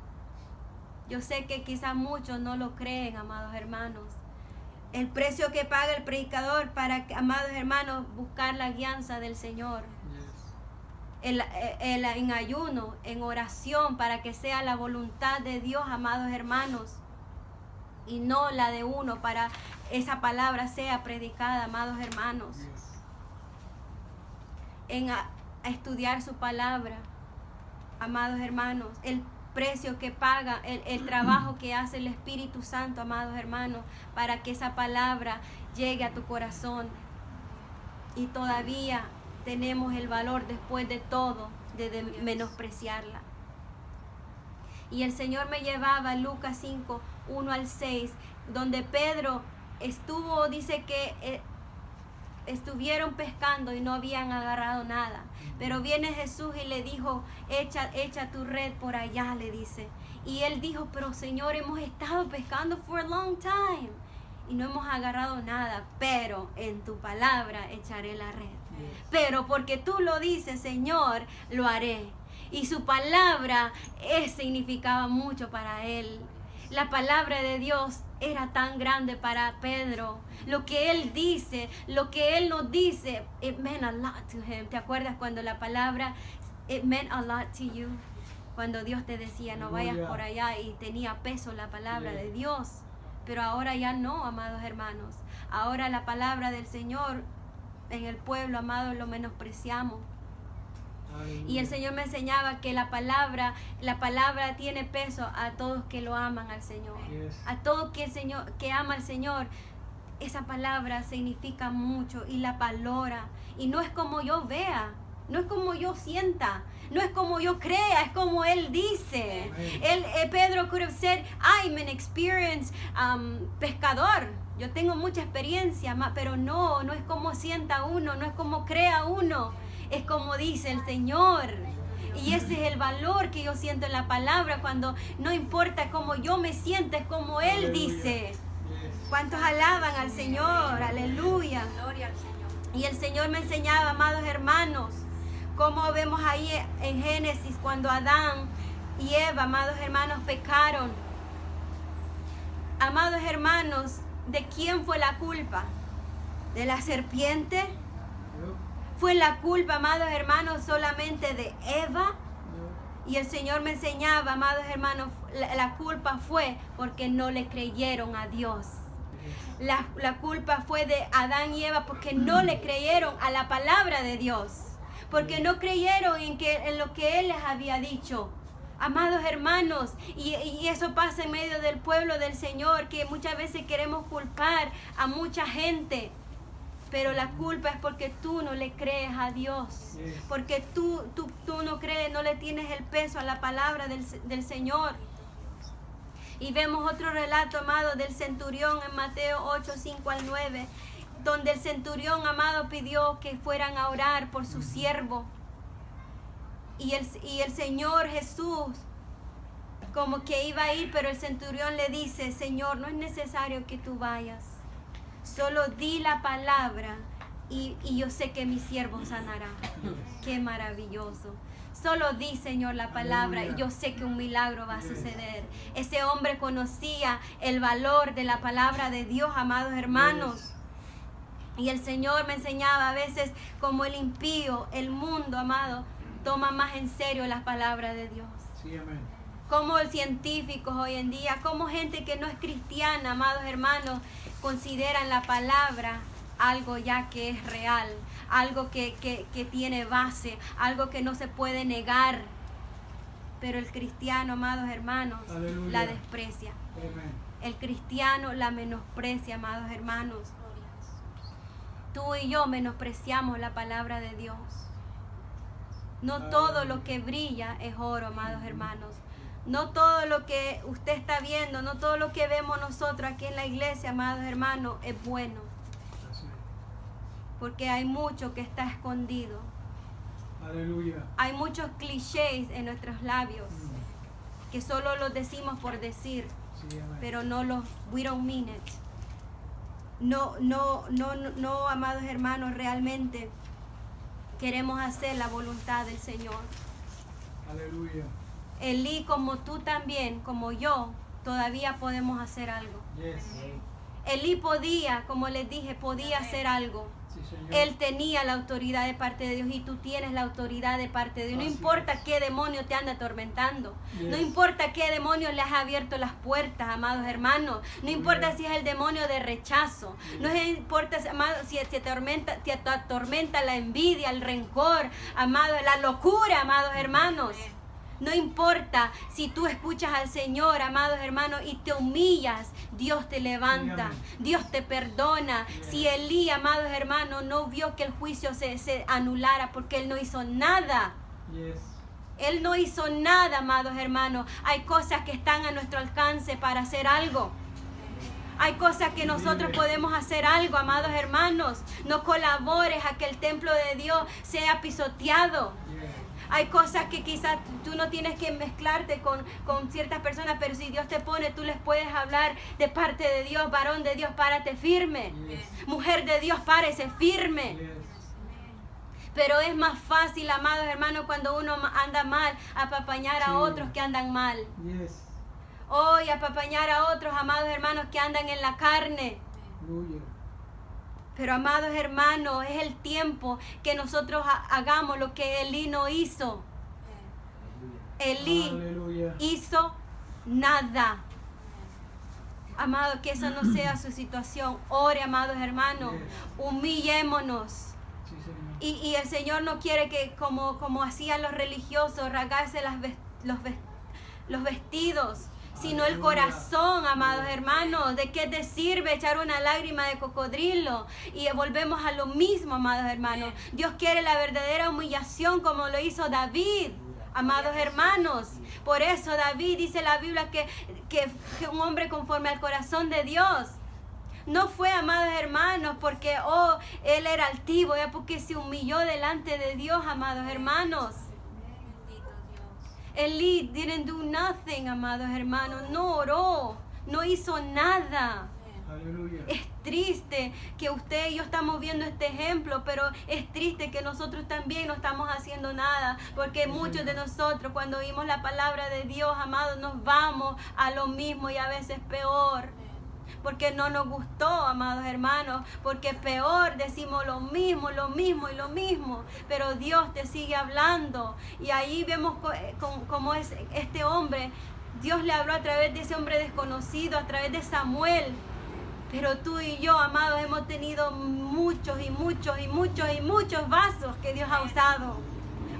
Yo sé que quizás muchos no lo creen, amados hermanos. El precio que paga el predicador para, amados hermanos, buscar la guianza del Señor. En ayuno, en oración, para que sea la voluntad de Dios, amados hermanos, y no la de uno, para esa palabra sea predicada, amados hermanos. En a estudiar su palabra, amados hermanos, el precio que paga, el trabajo que hace el Espíritu Santo, amados hermanos, para que esa palabra llegue a tu corazón. Y todavía tenemos el valor, después de todo, de menospreciarla. Y el Señor me llevaba a Lucas 5, 1 al 6, donde Pedro estuvo, dice que estuvieron pescando y no habían agarrado nada. Pero viene Jesús y le dijo, echa tu red por allá, le dice. Y él dijo, pero Señor, hemos estado pescando for a long time y no hemos agarrado nada, pero en tu palabra echaré la red. Pero porque tú lo dices, Señor, lo haré. Y su palabra significaba mucho para él. La palabra de Dios era tan grande para Pedro. Lo que él dice, lo que él nos dice, it meant a lot to him. ¿Te acuerdas cuando la palabra, it meant a lot to you? Cuando Dios te decía, no vayas por allá, y tenía peso la palabra de Dios. Pero ahora ya no, amados hermanos. Ahora la palabra del Señor en el pueblo, amados, lo menospreciamos. Y el Señor me enseñaba que la palabra tiene peso a todos que lo aman al Señor. A todos que ama al Señor, esa palabra significa mucho y la valora. Y no es como yo vea, no es como yo sienta, no es como yo crea, es como Él dice. Pedro could have said, I'm an experienced pescador. Yo tengo mucha experiencia, pero no es como sienta uno, no es como crea uno. Es como dice el Señor. Y ese es el valor que yo siento en la palabra, cuando no importa cómo yo me siento, es como Él dice. ¿Cuántos alaban al Señor? Aleluya. Gloria al Señor. Y el Señor me enseñaba, amados hermanos, como vemos ahí en Génesis, cuando Adán y Eva, amados hermanos, pecaron. Amados hermanos, ¿de quién fue la culpa? ¿De la serpiente? ¿Fue la culpa, amados hermanos, solamente de Eva? Y el Señor me enseñaba, amados hermanos, la culpa fue porque no le creyeron a Dios. La culpa fue de Adán y Eva porque no le creyeron a la palabra de Dios. Porque no creyeron en lo que Él les había dicho. Amados hermanos, y eso pasa en medio del pueblo del Señor, que muchas veces queremos culpar a mucha gente. Pero la culpa es porque tú no le crees a Dios. Porque tú no crees, no le tienes el peso a la palabra del Señor. Y vemos otro relato, amado, del centurión en Mateo 8, 5 al 9, donde el centurión, amado, pidió que fueran a orar por su siervo. Y el Señor Jesús como que iba a ir, pero el centurión le dice, Señor, no es necesario que tú vayas. Solo di la palabra y yo sé que mi siervo sanará. Qué maravilloso. Solo di, Señor, la palabra y yo sé que un milagro va a suceder. Ese hombre conocía el valor de la palabra de Dios, amados hermanos. Y el Señor me enseñaba a veces como el impío, el mundo, amado, toma más en serio las palabras de Dios. Sí, amén. Como científicos hoy en día, como gente que no es cristiana, amados hermanos, consideran la palabra algo ya que es real, algo que tiene base, algo que no se puede negar. Pero el cristiano, amados hermanos, Aleluya, la desprecia. Amén. El cristiano la menosprecia, amados hermanos. Tú y yo menospreciamos la palabra de Dios. No todo lo que brilla es oro, amados hermanos. No todo lo que usted está viendo, no todo lo que vemos nosotros aquí en la iglesia, amados hermanos, es bueno. Porque hay mucho que está escondido. Aleluya. Hay muchos clichés en nuestros labios que solo los decimos por decir, Sí, amén. pero we don't mean it. No, amados hermanos, realmente queremos hacer la voluntad del Señor. Aleluya. Elí, como tú también, como yo, todavía podemos hacer algo. Yes. Elí podía, como les dije, podía hacer algo. Sí, Señor. Él tenía la autoridad de parte de Dios y tú tienes la autoridad de parte de Dios. No Así importa es. qué demonio te anda atormentando. Yes. No importa qué demonio le has abierto las puertas, amados hermanos. No importa si es el demonio de rechazo. No importa, amado, si te atormenta la envidia, el rencor, amado, la locura, amados hermanos. No importa si tú escuchas al Señor, amados hermanos, y te humillas, Dios te levanta, Dios te perdona. Si Elí, amados hermanos, no vio que el juicio se anulara porque él no hizo nada. Yes. Él no hizo nada, amados hermanos. Hay cosas que están a nuestro alcance para hacer algo. Hay cosas que nosotros podemos hacer algo, amados hermanos. No colabores a que el templo de Dios sea pisoteado. Yes. Hay cosas que quizás tú no tienes que mezclarte con ciertas personas, pero si Dios te pone, tú les puedes hablar de parte de Dios. Varón de Dios, párate firme. Yes. Mujer de Dios, párese firme. Yes. Pero es más fácil, amados hermanos, cuando uno anda mal, apapañar a Sí. otros que andan mal. Yes. Hoy apapañar a otros, amados hermanos, que andan en la carne. Aleluya. Pero, amados hermanos, es el tiempo que nosotros hagamos lo que Elí no hizo. Elí Aleluya. hizo nada. Amado, que esa no sea su situación. Ore, amados hermanos. Humillémonos. Sí, Señor. Y el Señor no quiere que, como hacían los religiosos, rasgarse los vestidos, sino el corazón, amados hermanos. ¿De qué te sirve echar una lágrima de cocodrilo? Y volvemos a lo mismo, amados hermanos. Dios quiere la verdadera humillación como lo hizo David, amados hermanos. Por eso David dice la Biblia que un hombre conforme al corazón de Dios. No fue, amados hermanos, porque él era altivo, ya porque se humilló delante de Dios, amados hermanos. Elí didn't do nothing, amados hermanos. No oró, no hizo nada. Aleluya. Es triste que usted y yo estamos viendo este ejemplo, pero es triste que nosotros también no estamos haciendo nada, porque muchos de nosotros cuando oímos la palabra de Dios, amados, nos vamos a lo mismo y a veces peor. Porque no nos gustó, amados hermanos, porque peor decimos lo mismo y lo mismo, pero Dios te sigue hablando. Y ahí vemos cómo es este hombre. Dios le habló a través de ese hombre desconocido, a través de Samuel. Pero tú y yo, amados, hemos tenido muchos vasos que Dios ha usado.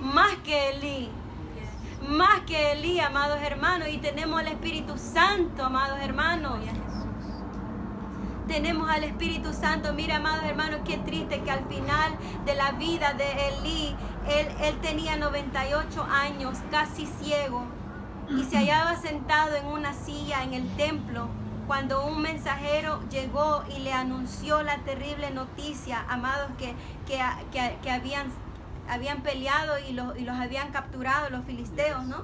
Más que Elí, amados hermanos. Y tenemos el Espíritu Santo, amados hermanos. Tenemos al Espíritu Santo. Mira, amados hermanos, qué triste que al final de la vida de Elí, él tenía 98 años, casi ciego, y se hallaba sentado en una silla en el templo cuando un mensajero llegó y le anunció la terrible noticia, amados, que habían peleado y los habían capturado los filisteos, ¿no?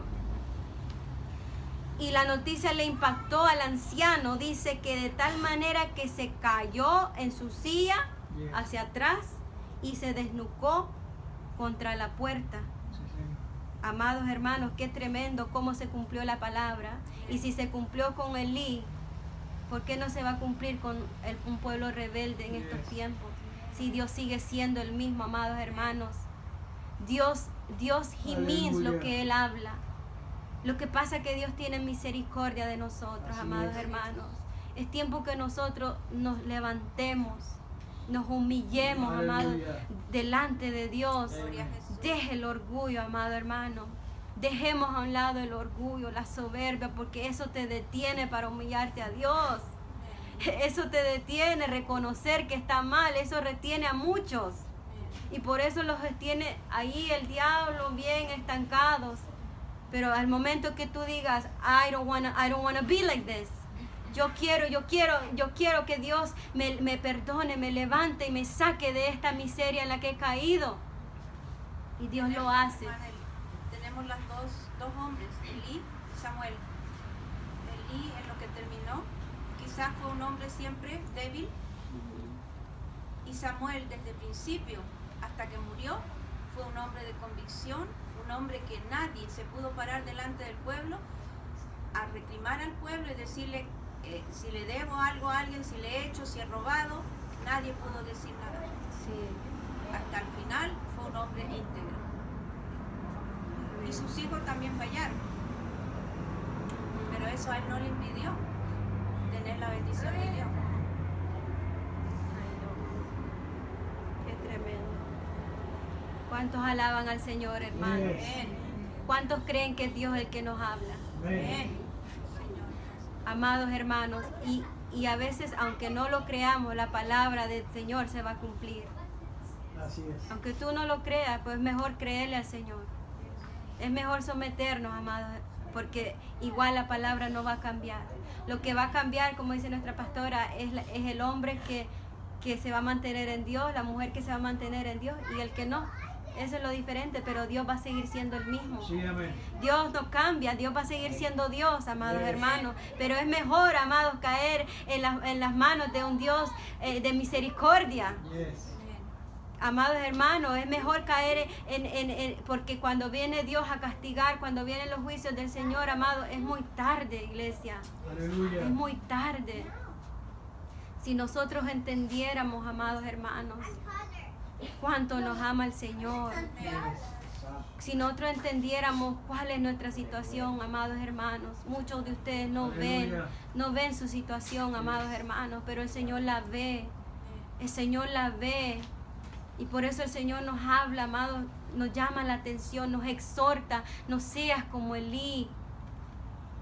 Y la noticia le impactó al anciano, dice que de tal manera que se cayó en su silla hacia atrás y se desnucó contra la puerta. Sí, Señor. Amados hermanos, qué tremendo cómo se cumplió la palabra. Y si se cumplió con Elí, ¿por qué no se va a cumplir con un pueblo rebelde en estos tiempos? Si Dios sigue siendo el mismo, amados hermanos. Dios he means lo que Él habla. Lo que pasa es que Dios tiene misericordia de nosotros, Así amados es. hermanos. Es tiempo que nosotros nos levantemos, nos humillemos, Aleluya. amados, delante de Dios. Gloria a Jesús. Deje el orgullo, amado hermano. Dejemos a un lado el orgullo, la soberbia, porque eso te detiene para humillarte a Dios. Eso te detiene reconocer que está mal, eso retiene a muchos. Y por eso los tiene ahí el diablo bien estancados. Pero al momento que tú digas, I don't wanna be like this. Yo quiero que Dios me perdone, me levante y me saque de esta miseria en la que he caído. Y Dios lo hace. Tenemos los dos hombres, Elí y Samuel. Elí en lo que terminó, quizás fue un hombre siempre débil. Y Samuel desde el principio hasta que murió fue un hombre de convicción, un hombre que nadie se pudo parar delante del pueblo a reclamar al pueblo y decirle si le debo algo a alguien, si le he hecho, si he robado. Nadie pudo decir nada. Sí. Hasta el final fue un hombre íntegro. Y sus hijos también fallaron. Pero eso a él no le impidió tener la bendición de Dios. Ay, no. Qué tremendo. ¿Cuántos alaban al Señor, hermanos? Amén. ¿Cuántos creen que es Dios el que nos habla? Amén. Señor. Amados hermanos, y a veces, aunque no lo creamos, la palabra del Señor se va a cumplir. Así es. Aunque tú no lo creas, pues es mejor creerle al Señor. Es mejor someternos, amados, porque igual la palabra no va a cambiar. Lo que va a cambiar, como dice nuestra pastora, es el hombre que se va a mantener en Dios, la mujer que se va a mantener en Dios y el que no. Eso es lo diferente, pero Dios va a seguir siendo el mismo. Sí, amén. Dios no cambia, Dios va a seguir siendo Dios, amados Yes. hermanos. Pero es mejor, amados, caer en las manos de un Dios de misericordia. Yes. Amados hermanos, es mejor caer porque cuando viene Dios a castigar, cuando vienen los juicios del Señor, amado, es muy tarde, iglesia. Aleluya. Es muy tarde. Si nosotros entendiéramos, amados hermanos, cuánto nos ama el Señor. Si nosotros entendiéramos cuál es nuestra situación, amados hermanos. Muchos de ustedes no ven su situación, amados hermanos, pero el Señor la ve. El Señor la ve. Y por eso el Señor nos habla, amados, nos llama la atención, nos exhorta, no seas como Elí.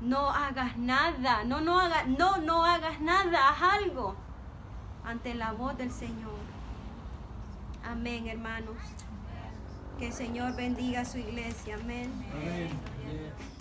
No hagas nada, no hagas nada, haz algo ante la voz del Señor. Amén, hermanos. Que el Señor bendiga a su iglesia. Amén. Amén. Yes.